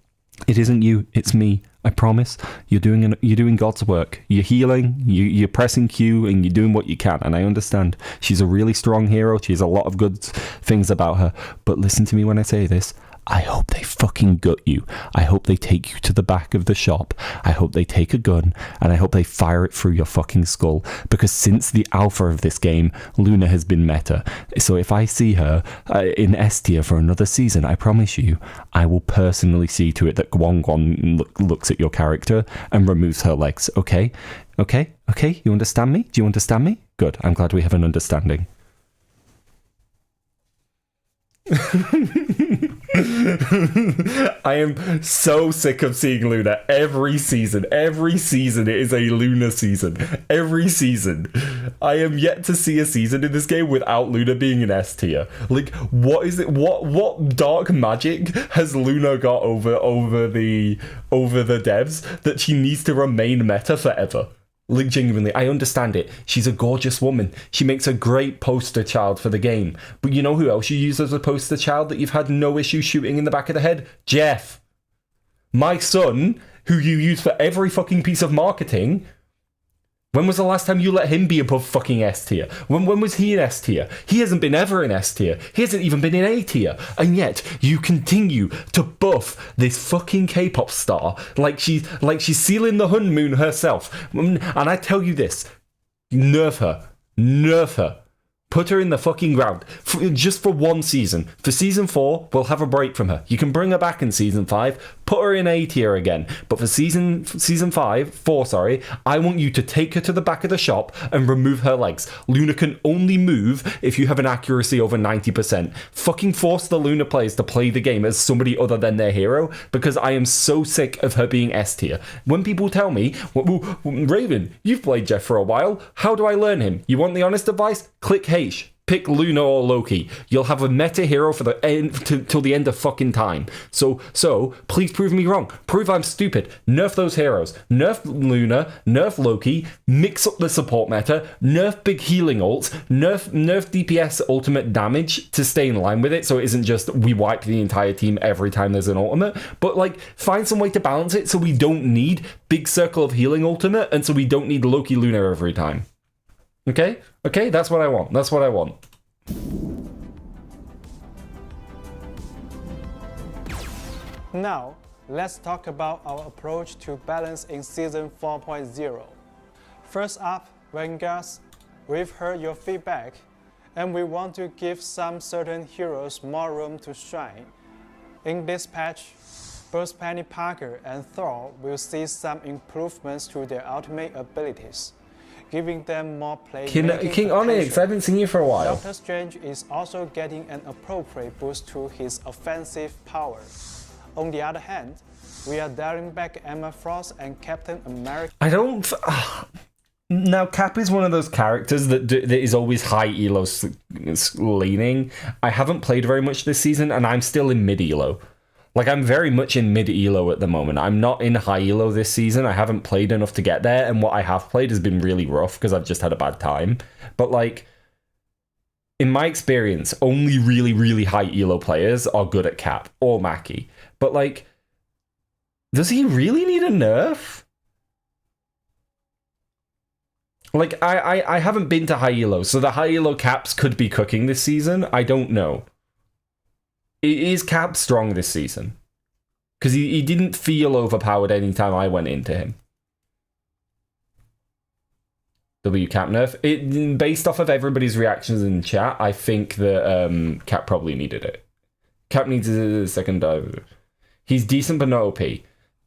It isn't you, it's me. I promise. You're doing God's work. You're healing, you're pressing Q, and you're doing what you can. And I understand. She's a really strong hero. She has a lot of good things about her. But listen to me when I say this. I hope they fucking gut you. I hope they take you to the back of the shop. I hope they take a gun and I hope they fire it through your fucking skull. Because since the alpha of this game, Luna has been meta. So if I see her in S tier for another season, I promise you, I will personally see to it that Guan looks at your character and removes her legs. Okay? Okay? Okay? You understand me? Do you understand me? Good. I'm glad we have an understanding. I am so sick of seeing Luna every season. Every season it is a Luna season. Every season. I am yet to see a season in this game without Luna being an S tier. Like, what is it? What dark magic has Luna got over the devs that she needs to remain meta forever? Like, genuinely, I understand it. She's a gorgeous woman. She makes a great poster child for the game. But you know who else you use as a poster child that you've had no issue shooting in the back of the head? Jeff. My son, who you use for every fucking piece of marketing. When was the last time you let him be above fucking S tier? When was he in S tier? He hasn't been ever in S tier. He hasn't even been in A tier. And yet, you continue to buff this fucking K-pop star like she's sealing the honeymoon herself. And I tell you this, nerf her. Nerf her. Put her in the fucking ground. Just for one season. For season 4, we'll have a break from her. You can bring her back in season 5. Put her in A tier again. But for season 4, I want you to take her to the back of the shop and remove her legs. Luna can only move if you have an accuracy over 90%. Fucking force the Luna players to play the game as somebody other than their hero, because I am so sick of her being S tier. When people tell me, Raven, you've played Jeff for a while. How do I learn him? You want the honest advice? Click H. Pick Luna or Loki. You'll have a meta hero for the end till the end of fucking time. So please prove me wrong. Prove I'm stupid. Nerf those heroes. Nerf Luna. Nerf Loki. Mix up the support meta. Nerf big healing ults. Nerf DPS ultimate damage to stay in line with it, so it isn't just we wipe the entire team every time there's an ultimate. But like, find some way to balance it so we don't need big circle of healing ultimate, and so we don't need Loki Luna every time. Okay? Okay, that's what I want. That's what I want. Now, let's talk about our approach to balance in Season 4.0. First up, Vanguards, we've heard your feedback, and we want to give some certain heroes more room to shine. In this patch, both Penny Parker and Thor will see some improvements to their ultimate abilities, giving them more playmaking King Onyx, I haven't seen you for a while. Doctor Strange is also getting an appropriate boost to his offensive power. On the other hand, we are dialing back Emma Frost and Captain America. I don't... Now, Cap is one of those characters that is always high elo leaning. I haven't played very much this season, and I'm still in mid elo. Like, I'm very much in mid-elo at the moment. I'm not in high-elo this season. I haven't played enough to get there, and what I have played has been really rough because I've just had a bad time. But, like, in my experience, only really, really high-elo players are good at Cap or Mackie. But, like, does he really need a nerf? Like, I haven't been to high-elo, so the high-elo Caps could be cooking this season. I don't know. Is Cap strong this season? Because he didn't feel overpowered any time I went into him. W Cap nerf. Based off of everybody's reactions in chat, I think that Cap probably needed it. Cap needs a second dive. He's decent but not OP.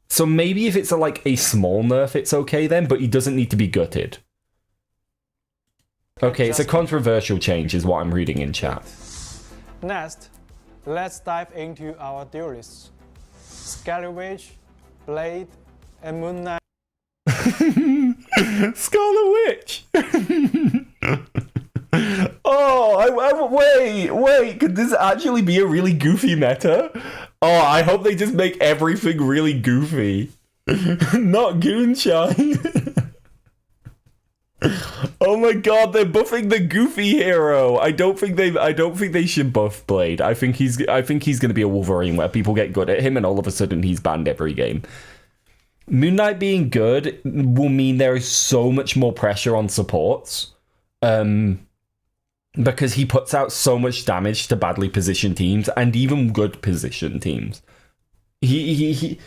So maybe if it's a small nerf, it's okay then, but he doesn't need to be gutted. Okay, it's a controversial change is what I'm reading in chat. Next, let's dive into our duelists. Scallywage, Blade, and Moon Knight. Scarlet Witch! Wait, could this actually be a really goofy meta? Oh, I hope they just make everything really goofy. Not Goonshine. Oh my god, they're buffing the goofy hero. I don't think they should buff Blade. I think he's gonna be a Wolverine where people get good at him and all of a sudden he's banned every game. Moon Knight being good will mean there is so much more pressure on supports. Because he puts out so much damage to badly positioned teams and even good positioned teams. It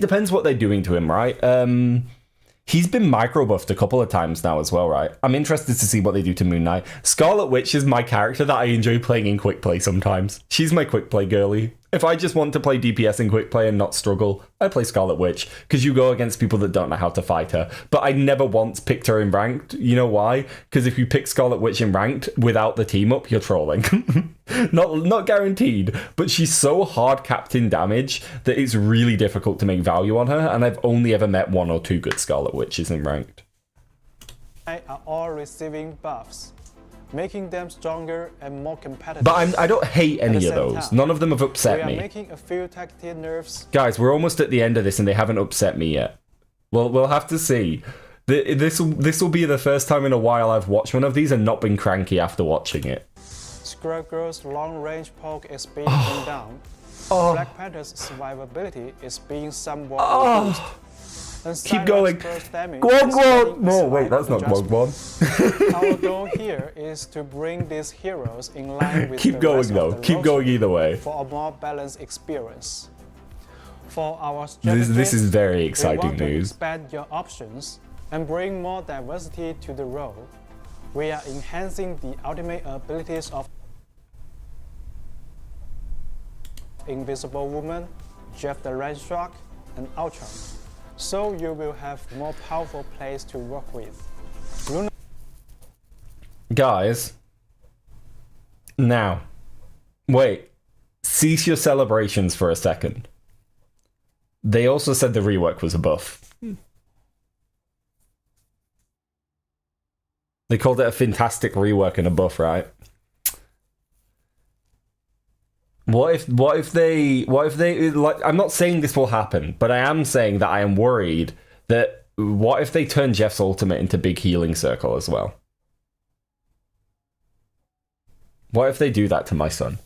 depends what they're doing to him, right? He's been micro buffed a couple of times now as well, right? I'm interested to see what they do to Moon Knight. Scarlet Witch is my character that I enjoy playing in quick play sometimes. She's my quick play girly. If I just want to play DPS in quick play and not struggle, I play Scarlet Witch, because you go against people that don't know how to fight her. But I never once picked her in ranked. You know why? Because if you pick Scarlet Witch in ranked without the team up, you're trolling. Not guaranteed, but she's so hard capped in damage that it's really difficult to make value on her, and I've only ever met 1 or 2 good Scarlet Witches in ranked. Are all receiving buffs, making them stronger and more competitive. But I don't hate any of those. Time, none of them have upset me. We are making a few tactical nerfs. Guys, we're almost at the end of this and they haven't upset me yet. Well, we'll have to see. This will be the first time in a while I've watched one of these and not been cranky after watching it. Scrub Girl's long-range poke is being turned down. Black Panther's survivability is being somewhat reduced. Keep going. Guan. No, wait, that's not Guan. Our goal here is to bring these heroes in line with Keep the going rest though. of the Keep going either way. for a more balanced experience. For our strategy, This is very we exciting want to news. expand your options and bring more diversity to the role. We are enhancing the ultimate abilities of Invisible Woman, Jeff the Randshark, and Ultron. So you will have more powerful plays to work with. Guys, now, wait, cease your celebrations for a second. They also said the rework was a buff. They called it a fantastic rework and a buff, right? What if they like, I'm not saying this will happen, but I am saying that I am worried that what if they turn Jeff's ultimate into big healing circle as well? What if they do that to my son?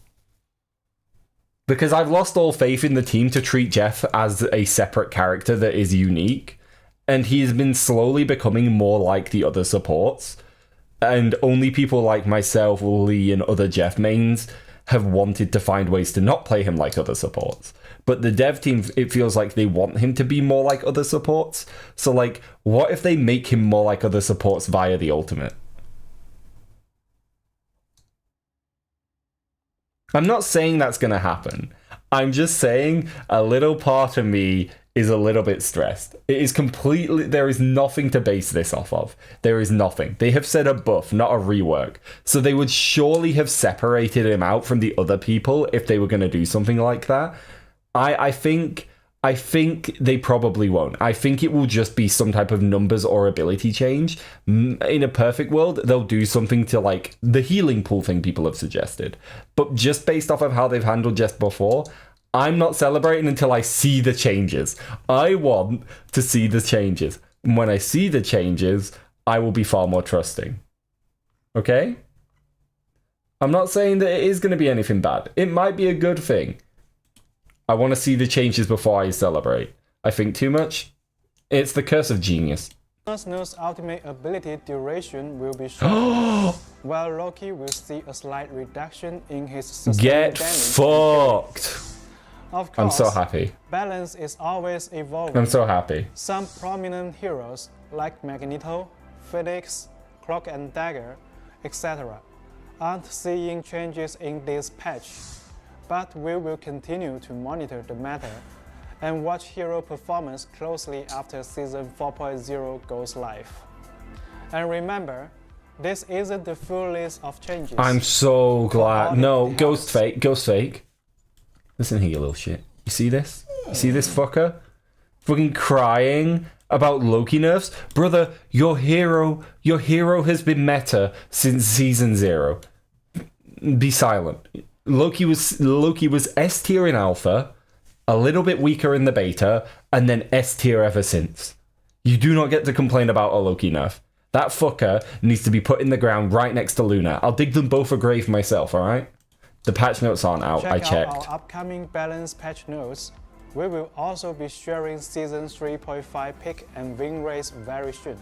Because I've lost all faith in the team to treat Jeff as a separate character that is unique, and he's been slowly becoming more like the other supports, and only people like myself, Lee, and other Jeff mains have wanted to find ways to not play him like other supports. But the dev team, it feels like they want him to be more like other supports. So, like, what if they make him more like other supports via the ultimate? I'm not saying that's going to happen. I'm just saying a little part of me is a little bit stressed. It is completely... There is nothing to base this off of. There is nothing. They have said a buff, not a rework. So they would surely have separated him out from the other people if they were going to do something like that. I think they probably won't. I think it will just be some type of numbers or ability change. In a perfect world, they'll do something to, like, the healing pool thing people have suggested. But just based off of how they've handled Jess before, I'm not celebrating until I see the changes. I want to see the changes. And when I see the changes, I will be far more trusting. Okay? I'm not saying that it is going to be anything bad. It might be a good thing. I want to see the changes before I celebrate. I think too much? It's the curse of genius. Snow's ultimate ability duration will be short, while Loki will see a slight reduction in his sustained Get damage. fucked! Of course, I'm so happy. Balance is always evolving. I'm so happy. Some prominent heroes like Magneto, Phoenix, Cloak and Dagger, etc. aren't seeing changes in this patch, but we will continue to monitor the matter and watch hero performance closely after Season 4.0 goes live. And remember, this isn't the full list of changes. I'm so glad. No, ghost fake. Listen here, you little shit. You see this? You see this fucker? fucking crying about Loki nerfs. Brother, your hero has been meta since season 0. Be silent. Loki was S tier in alpha, a little bit weaker in the beta, and then S tier ever since. You do not get to complain about a Loki nerf. That fucker needs to be put in the ground right next to Luna. I'll dig them both a grave myself, alright? The patch notes aren't out, I checked. Check out our upcoming balance patch notes. We will also be sharing Season 3.5 pick and win rates very soon.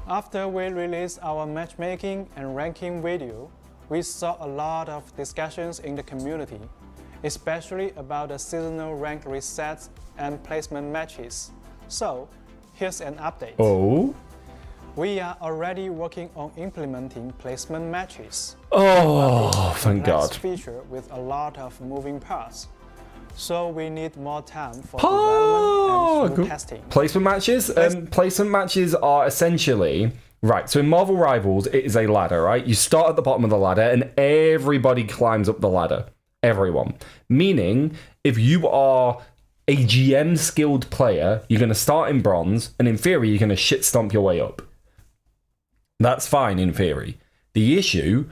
After we released our matchmaking and ranking video, we saw a lot of discussions in the community, especially about the seasonal rank resets and placement matches. So, here's an update. Oh? We are already working on implementing placement matches. Oh, thank God. Feature with a lot of moving parts. So we need more time for development and through testing. Placement matches? Placement matches are essentially... Right, so in Marvel Rivals, it is a ladder, right? You start at the bottom of the ladder and everybody climbs up the ladder. Everyone. Meaning, if you are a GM skilled player, you're going to start in bronze, and in theory, you're going to shit stomp your way up. That's fine in theory. The issue,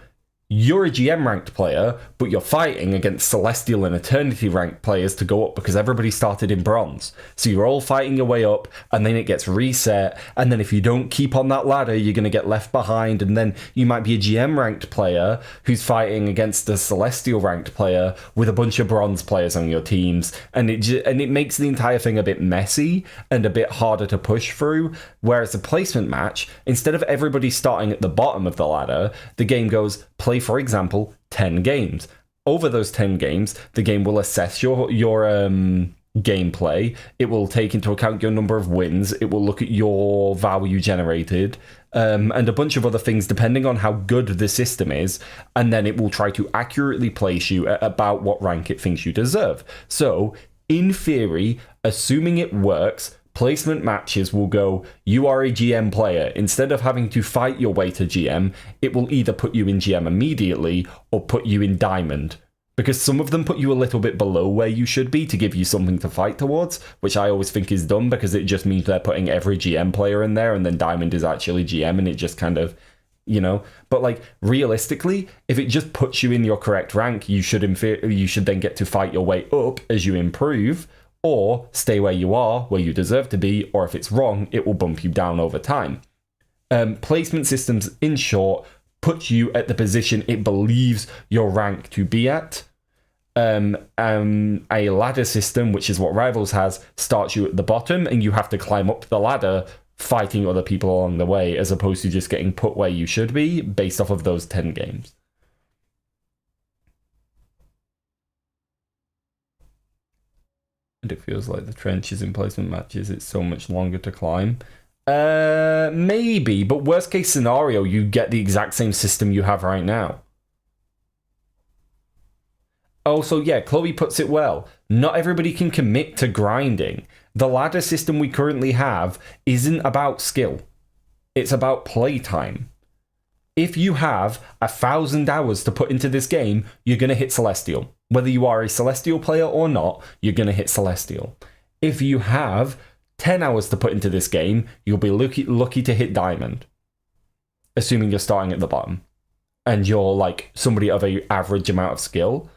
you're a GM ranked player, but you're fighting against Celestial and Eternity ranked players to go up because everybody started in bronze. So you're all fighting your way up, and then it gets reset, and then if you don't keep on that ladder, you're going to get left behind, and then you might be a GM ranked player who's fighting against a Celestial ranked player with a bunch of bronze players on your teams, and it makes the entire thing a bit messy and a bit harder to push through. Whereas a placement match, instead of everybody starting at the bottom of the ladder, the game goes, play, for example, 10 games. Over those 10 games, the game will assess your gameplay. It will take into account your number of wins. It will look at your value generated, and a bunch of other things depending on how good the system is, and then it will try to accurately place you at about what rank it thinks you deserve. So, in theory, assuming it works, placement matches will go, you are a GM player. Instead of having to fight your way to GM, it will either put you in GM immediately or put you in Diamond. Because some of them put you a little bit below where you should be to give you something to fight towards, which I always think is dumb because it just means they're putting every GM player in there and then Diamond is actually GM and it just kind of, you know. But like, realistically, if it just puts you in your correct rank, you should then get to fight your way up as you improve, or stay where you are, where you deserve to be, or if it's wrong, it will bump you down over time. Placement systems, in short, put you at the position it believes your rank to be at. A ladder system, which is what Rivals has, starts you at the bottom, and you have to climb up the ladder fighting other people along the way, as opposed to just getting put where you should be based off of those 10 games. And it feels like the trenches in placement matches, it's so much longer to climb. Maybe, but worst case scenario, you get the exact same system you have right now. Also, yeah, Chloe puts it well. Not everybody can commit to grinding. The ladder system we currently have isn't about skill. It's about playtime. If you have 1,000 hours to put into this game, you're going to hit Celestial. Whether you are a Celestial player or not, you're going to hit Celestial. If you have 10 hours to put into this game, you'll be lucky to hit Diamond. Assuming you're starting at the bottom. And you're like somebody of an average amount of skill.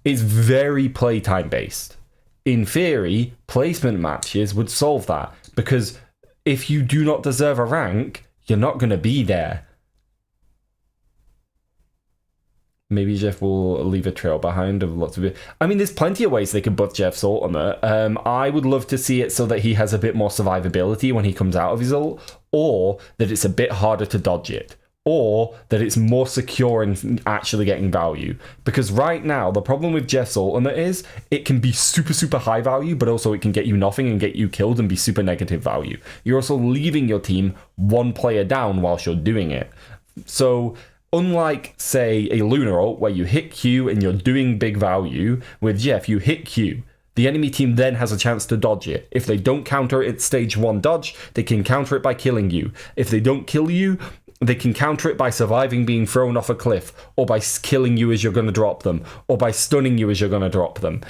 It's very playtime based. In theory, placement matches would solve that. Because if you do not deserve a rank, you're not going to be there. Maybe Jeff will leave a trail behind of lots of it. I mean, there's plenty of ways they could buff Jeff's ultimate. I would love to see it so that he has a bit more survivability when he comes out of his ult, or that it's a bit harder to dodge it, or that it's more secure in actually getting value. Because right now, the problem with Jeff's ultimate is it can be super, super high value, but also it can get you nothing and get you killed and be super negative value. You're also leaving your team one player down whilst you're doing it. So unlike, say, a Lunar ult where you hit Q and you're doing big value, with Jeff, you hit Q. The enemy team then has a chance to dodge it. If they don't counter it at stage 1 dodge, they can counter it by killing you. If they don't kill you, They can counter it by surviving being thrown off a cliff, or by killing you as you're going to drop them, or by stunning you as you're going to drop them.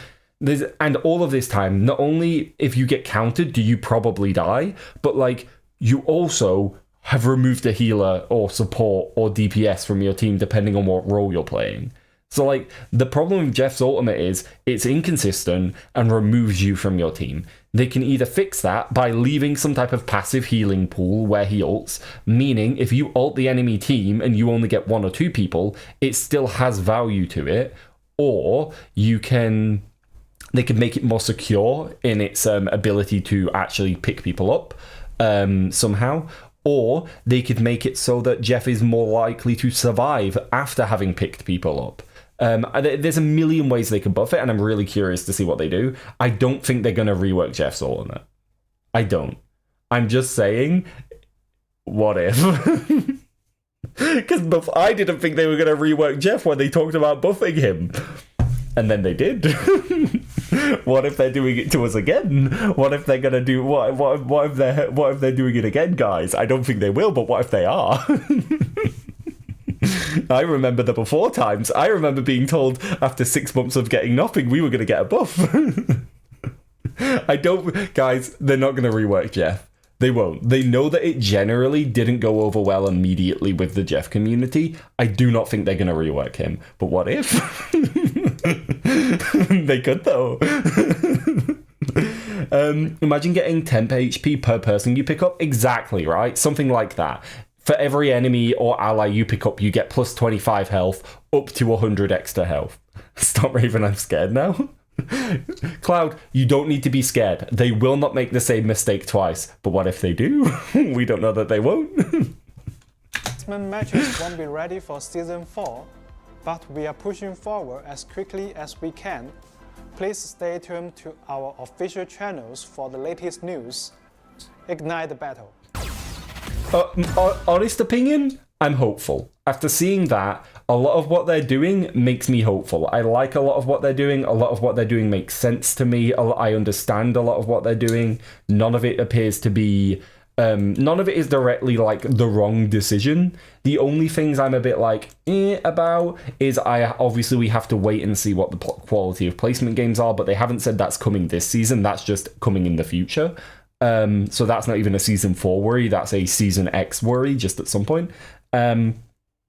And all of this time, not only if you get countered do you probably die, but like you also have removed a healer or support or DPS from your team depending on what role you're playing. So like the problem with Jeff's ultimate is it's inconsistent and removes you from your team. They can either fix that by leaving some type of passive healing pool where he ults, meaning if you ult the enemy team and you only get 1 or 2 people, it still has value to it, or they can make it more secure in its ability to actually pick people up somehow, or they could make it so that Jeff is more likely to survive after having picked people up. There's a million ways they can buff it, and I'm really curious to see what they do. I don't think they're going to rework Jeff's ultimate. I don't. I'm just saying, what if? Because I didn't think they were going to rework Jeff when they talked about buffing him. And then they did. What if they're doing it to us again? What if they're gonna do what if they're doing it again, guys? I don't think they will, but what if they are? I remember the before times. I remember being told after 6 months of getting nothing, we were gonna get a buff. Guys, they're not gonna rework Jeff. They won't. They know that it generally didn't go over well immediately with the Jeff community. I do not think they're going to rework him. But what if? They could, though. Imagine getting 10 HP per person you pick up. Exactly, right? Something like that. For every enemy or ally you pick up, you get plus 25 health, up to 100 extra health. Stop Raven, I'm scared now. Cloud, you don't need to be scared. They will not make the same mistake twice. But what if they do? We don't know that they won't. X-Men matches won't be ready for Season 4, but we are pushing forward as quickly as we can. Please stay tuned to our official channels for the latest news. Ignite the battle. Honest opinion, I'm hopeful. After seeing that, a lot of what they're doing makes me hopeful. I like a lot of what they're doing. A lot of what they're doing makes sense to me. I understand a lot of what they're doing. None of it appears to be... none of it is directly like the wrong decision. The only things I'm a bit like about is obviously we have to wait and see what the quality of placement games are, but they haven't said that's coming this season. That's just coming in the future. So that's not even a Season 4 worry. That's a Season X worry just at some point.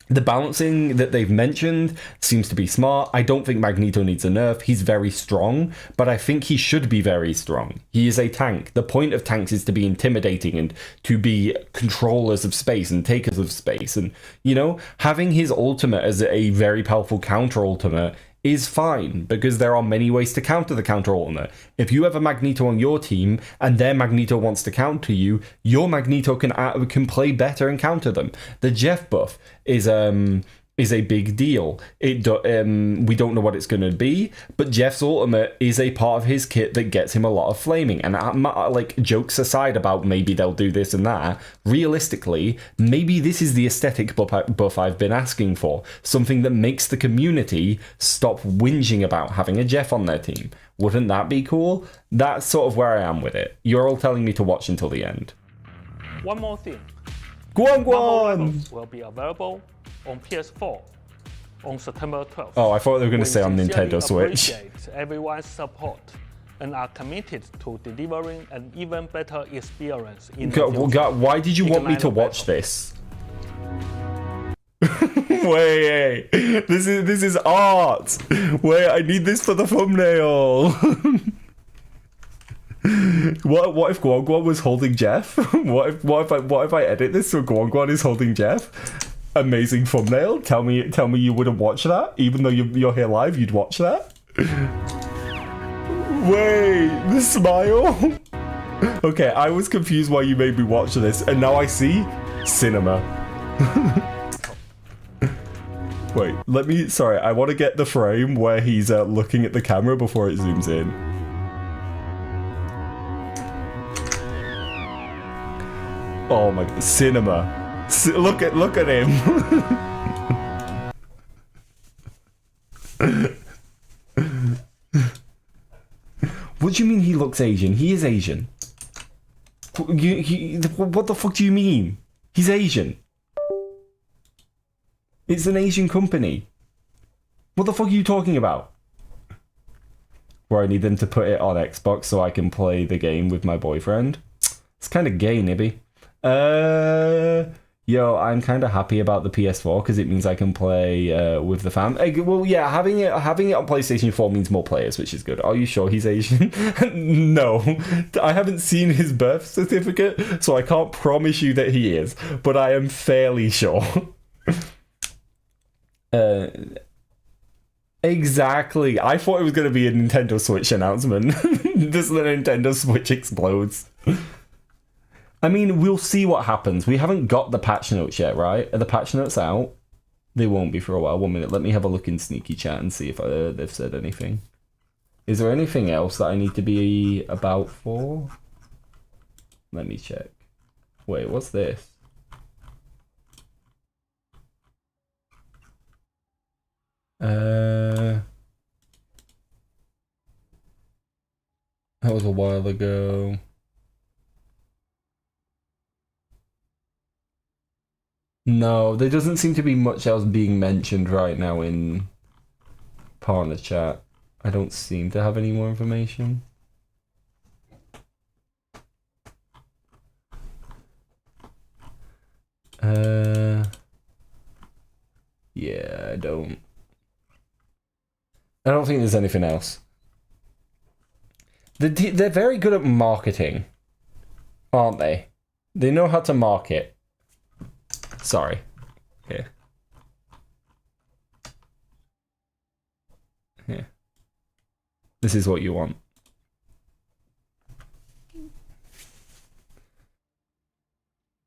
The balancing that they've mentioned seems to be smart. I don't think Magneto needs a nerf. He's very strong, but I think he should be very strong. He is a tank. The point of tanks is to be intimidating and to be controllers of space and takers of space. And, you know, having his ultimate as a very powerful counter ultimate is fine, because there are many ways to counter the counter ultimate. If you have a Magneto on your team and their Magneto wants to counter you, your Magneto can play better and counter them. The Jeff buff is a big deal. We don't know what it's going to be, but Jeff's ultimate is a part of his kit that gets him a lot of flaming. And like, jokes aside about maybe they'll do this and that, realistically, maybe this is the aesthetic buff I've been asking for. Something that makes the community stop whinging about having a Jeff on their team. Wouldn't that be cool? That's sort of where I am with it. You're all telling me to watch until the end. One more thing. Guan will be available on PS4 on September 12th. Oh, I thought they were going to say on Nintendo Switch. We appreciate everyone's support and are committed to delivering an even better experience in the future. Why did you want me to watch this? Wait, this is art. Wait, I need this for the thumbnail. What if Guan was holding Jeff? What if I edit this so Guan is holding Jeff? Amazing thumbnail. Tell me you wouldn't watch that, even though you're here live. You'd watch that. Wait, the smile. Okay, I was confused why you made me watch this, and now I see cinema. Wait, sorry, I want to get the frame where he's looking at the camera before it zooms in. Oh my god, cinema. Look at him. What do you mean he looks Asian? He is Asian. What the fuck do you mean? He's Asian. It's an Asian company. What the fuck are you talking about? Where I need them to put it on Xbox so I can play the game with my boyfriend. It's kind of gay, Nibby. Yo, I'm kind of happy about the PS4 because it means I can play with the fam. Well, yeah, having it on PlayStation 4 means more players, which is good. Are you sure he's Asian? No, I haven't seen his birth certificate, so I can't promise you that he is, but I am fairly sure. Exactly. I thought it was going to be a Nintendo Switch announcement. Just the Nintendo Switch explodes. I mean, we'll see what happens. We haven't got the patch notes yet, right? Are the patch notes out? They won't be for a while. 1 minute. Let me have a look in Sneaky Chat and see if they've said anything. Is there anything else that I need to be about for? Let me check. Wait, what's this? That was a while ago. No, there doesn't seem to be much else being mentioned right now in partner chat. I don't seem to have any more information. Yeah, I don't think there's anything else. They're very good at marketing, aren't they? They know how to market. Sorry. Here. Here. This is what you want.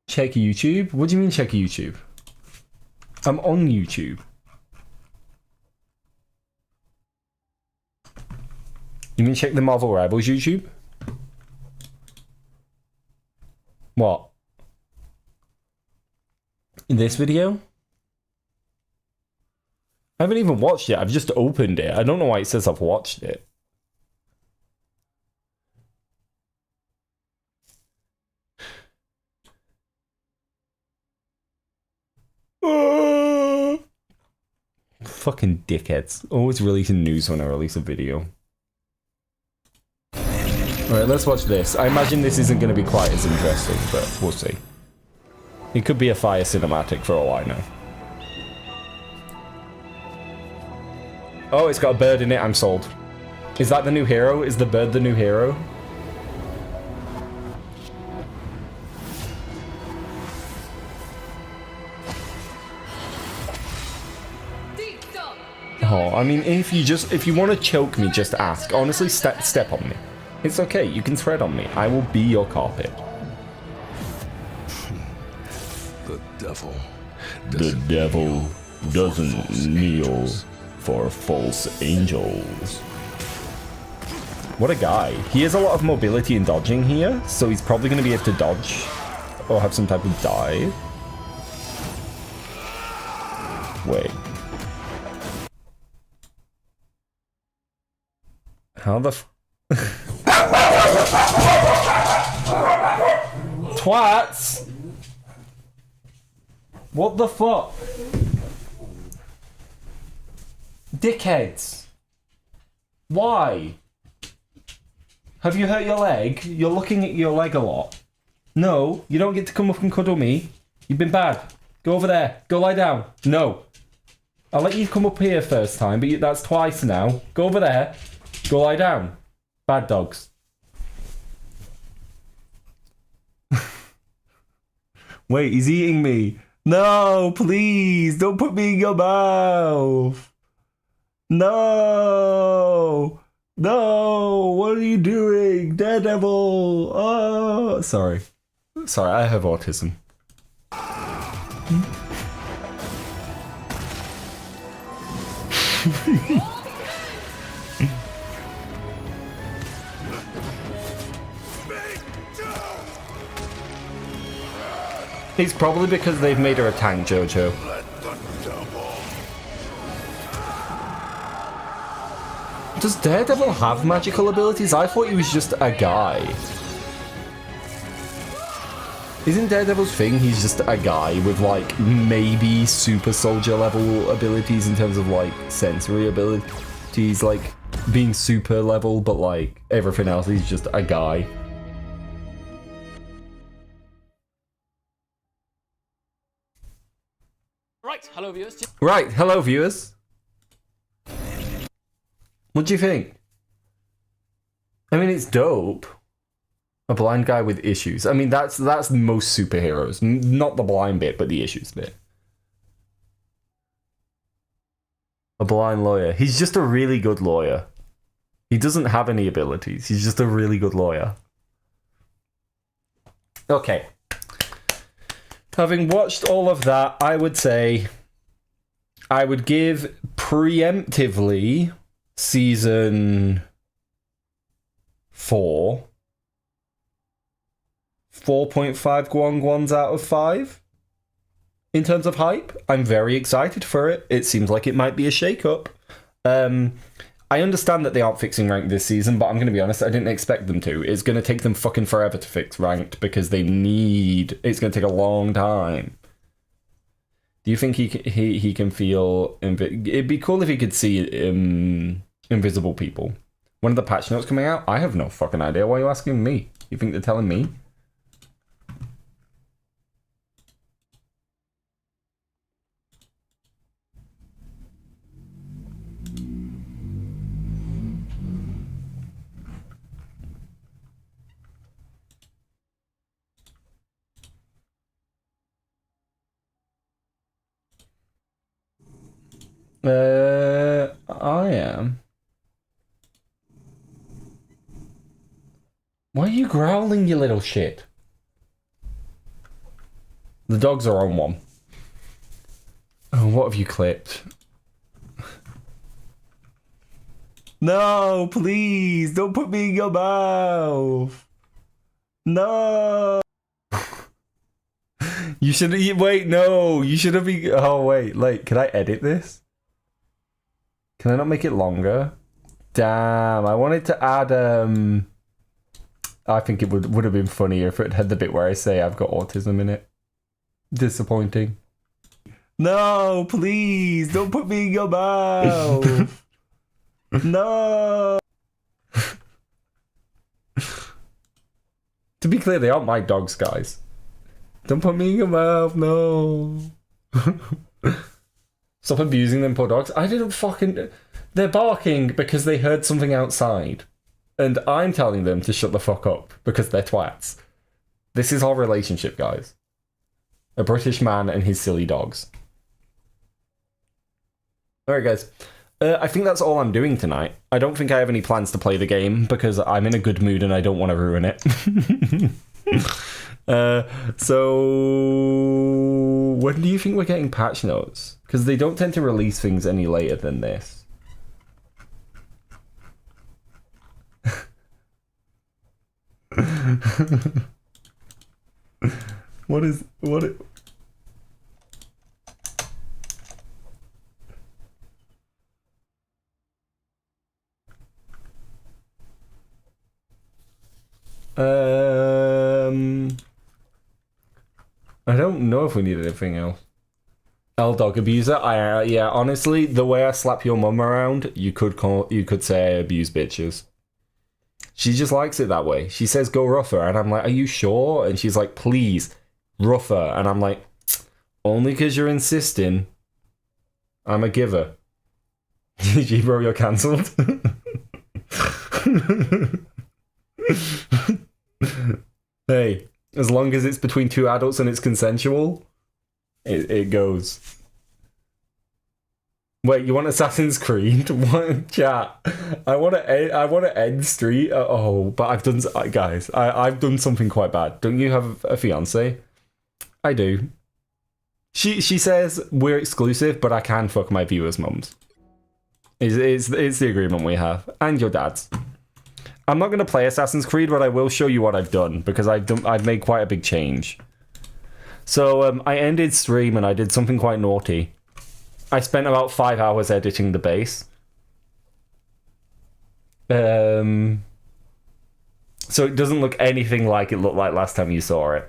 Check YouTube? What do you mean check YouTube? I'm on YouTube. You mean check the Marvel Rivals YouTube? What? In this video? I haven't even watched it. I've just opened it. I don't know why it says I've watched it. Fucking dickheads. Always releasing news when I release a video. Alright, let's watch this. I imagine this isn't going to be quite as interesting, but we'll see. It could be a fire cinematic for all I know. Oh, it's got a bird in it. I'm sold. Is that the new hero? Is the bird the new hero? Oh, I mean, if you want to choke me, just ask. Honestly, step on me. It's okay. You can tread on me. I will be your carpet. The devil doesn't kneel for false angels. What a guy. He has a lot of mobility and dodging here, so he's probably going to be able to dodge or have some type of dive. Wait. How the Twats! What the fuck? Dickheads. Why? Have you hurt your leg? You're looking at your leg a lot. No, you don't get to come up and cuddle me. You've been bad. Go over there. Go lie down. No. I'll let you come up here first time, but that's twice now. Go over there. Go lie down. Bad dogs. Wait, he's eating me. No, please, don't put me in your mouth. No. No, what are you doing? Daredevil. Oh, sorry. Sorry, I have autism. It's probably because they've made her a tank, Jojo. Does Daredevil have magical abilities? I thought he was just a guy. Isn't Daredevil's thing he's just a guy with, like, maybe super soldier level abilities in terms of, like, sensory abilities, like, being super level, but, like, everything else he's just a guy. Right, hello viewers. Right, hello viewers. What do you think? I mean, it's dope. A blind guy with issues. I mean, that's most superheroes. Not the blind bit, but the issues bit. A blind lawyer. He's just a really good lawyer. He doesn't have any abilities. He's just a really good lawyer. Okay. Having watched all of that, I would say I would give preemptively season 4 4.5 guanguans out of 5 in terms of hype. I'm very excited for it. It seems like it might be a shake-up. I understand that they aren't fixing ranked this season, but I'm going to be honest, I didn't expect them to. It's going to take them fucking forever to fix ranked because they need... It's going to take a long time. Do you think he can feel... It'd be cool if he could see invisible people. When are the patch notes coming out? I have no fucking idea. Why are you asking me? You think they're telling me? I am. Why are you growling, you little shit? The dogs are on one. Oh, what have you clipped? No, please, don't put me in your mouth. No. You should wait. No, you should have been. Oh wait, like, can I edit this? Can I not make it longer? Damn, I wanted to add. I think it would have been funnier if it had the bit where I say I've got autism in it. Disappointing. No, please, don't put me in your mouth. No. To be clear, they aren't my dogs, guys. Don't put me in your mouth, no. Stop abusing them, poor dogs. I didn't fucking... They're barking because they heard something outside. And I'm telling them to shut the fuck up because they're twats. This is our relationship, guys. A British man and his silly dogs. Alright, guys. I think that's all I'm doing tonight. I don't think I have any plans to play the game because I'm in a good mood and I don't want to ruin it. So when do you think we're getting patch notes? Because they don't tend to release things any later than this. What? I don't know if we need anything else. L-Dog abuser? Yeah, honestly, the way I slap your mum around, you could say I abuse bitches. She just likes it that way. She says go rougher, and I'm like, are you sure? And she's like, please, rougher. And I'm like, only because you're insisting. I'm a giver. GG, bro, you're cancelled. Hey, as long as it's between two adults and it's consensual, it goes. Wait, you want Assassin's Creed? What, chat? I want to end Street. Oh, but I've done, guys. I've done something quite bad. Don't you have a fiance? I do. She says we're exclusive, but I can fuck my viewers' mums. It's the agreement we have, and your dad's. I'm not going to play Assassin's Creed, but I will show you what I've done, because I've made quite a big change. So I ended stream and I did something quite naughty. I spent about 5 hours editing the base. So it doesn't look anything like it looked like last time you saw it.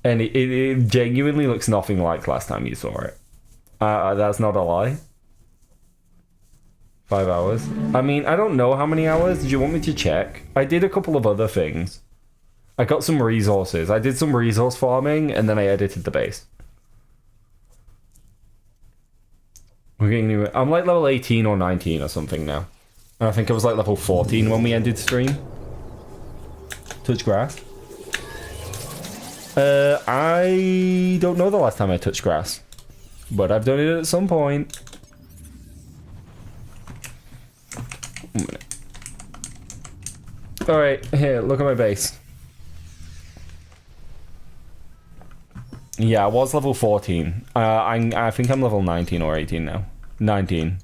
And it genuinely looks nothing like last time you saw it. That's not a lie. 5 hours. I mean, I don't know how many hours. Do you want me to check? I did a couple of other things. I got some resources. I did some resource farming, and then I edited the base. We're getting new. I'm like level 18 or 19 or something now. And I think I was like level 14 when we ended stream. Touch grass. I don't know the last time I touched grass. But I've done it at some point. 1 minute. Alright, here, look at my base. Yeah, I was level 14. I think I'm level 19 or 18 now. 19.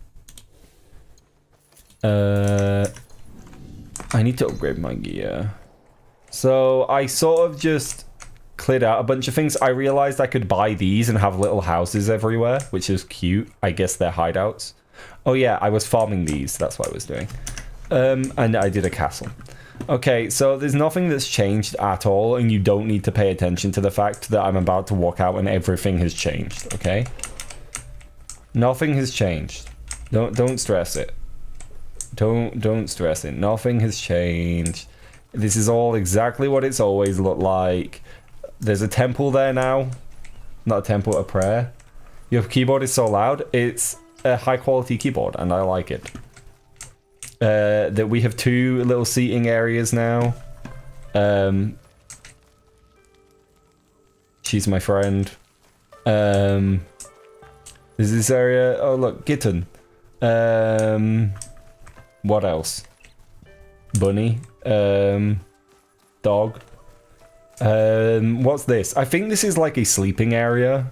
I need to upgrade my gear. So I sort of just cleared out a bunch of things. I realized I could buy these and have little houses everywhere, which is cute. I guess they're hideouts. Oh yeah, I was farming these. That's what I was doing. And I did a castle. Okay, so there's nothing that's changed at all, and you don't need to pay attention to the fact that I'm about to walk out and everything has changed, okay? Nothing has changed. Don't stress it. Don't stress it. Nothing has changed. This is all exactly what it's always looked like. There's a temple there now. Not a temple, a prayer. Your keyboard is so loud. It's a high quality keyboard, and I like it. That we have 2 little seating areas now. She's my friend. There's this area. Oh look, kitten. What else? Bunny. Dog. What's this? I think this is like a sleeping area.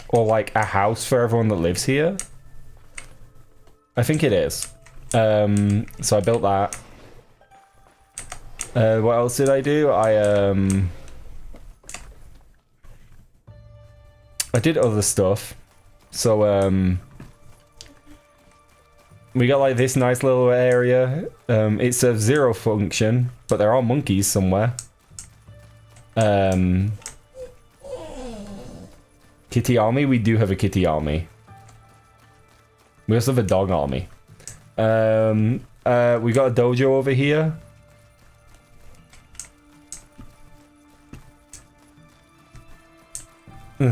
Or like a house for everyone that lives here. I think it is. So I built that. What else did I do? I did other stuff. So we got like this nice little area. It serves 0 function, but there are monkeys somewhere. Kitty army? We do have a kitty army. We also have a dog army. We got a dojo over here.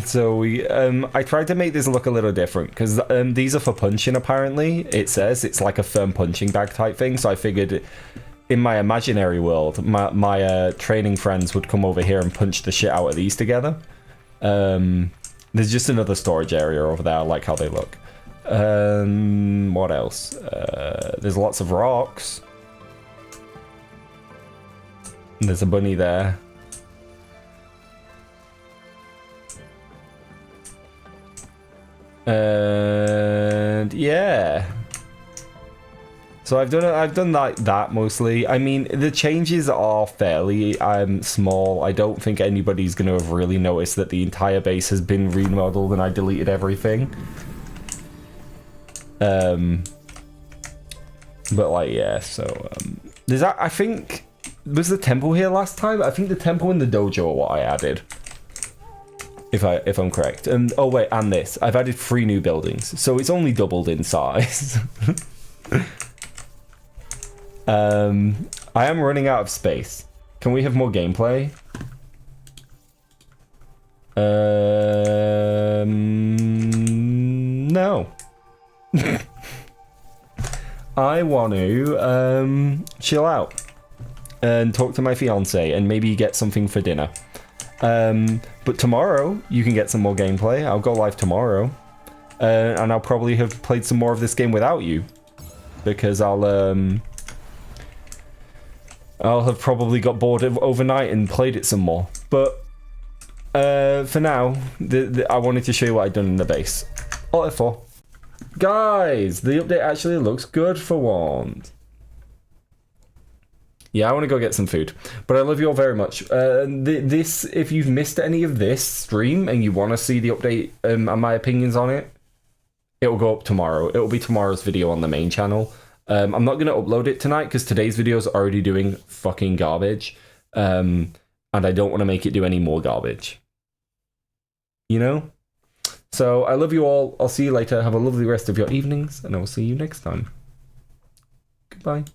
So we, I tried to make this look a little different because these are for punching. Apparently, it says it's like a firm punching bag type thing. So I figured, in my imaginary world, my training friends would come over here and punch the shit out of these together. There's just another storage area over there. I like how they look. What else? There's lots of rocks. There's a bunny there. And yeah. So I've done like that mostly. I mean, the changes are fairly small. I don't think anybody's going to have really noticed that the entire base has been remodeled and I deleted everything. But like, yeah, so there's that. I think, was the temple here last time? I think the temple and the dojo are what I added, if I'm correct. And oh wait, and this, I've added 3 new buildings, so it's only doubled in size. I am running out of space. Can we have more gameplay? No. I want to chill out and talk to my fiance and maybe get something for dinner. But tomorrow you can get some more gameplay. I'll go live tomorrow, and I'll probably have played some more of this game without you, because I'll have probably got bored overnight and played it some more. But for now, I wanted to show you what I've done in the base. Alt F4. Guys, the update actually looks good for once. Yeah, I want to go get some food. But I love you all very much. This, if you've missed any of this stream and you want to see the update and my opinions on it, it will go up tomorrow. It will be tomorrow's video on the main channel. I'm not going to upload it tonight because today's video is already doing fucking garbage. and I don't want to make it do any more garbage. You know? So I love you all. I'll see you later. Have a lovely rest of your evenings, and I will see you next time. Goodbye.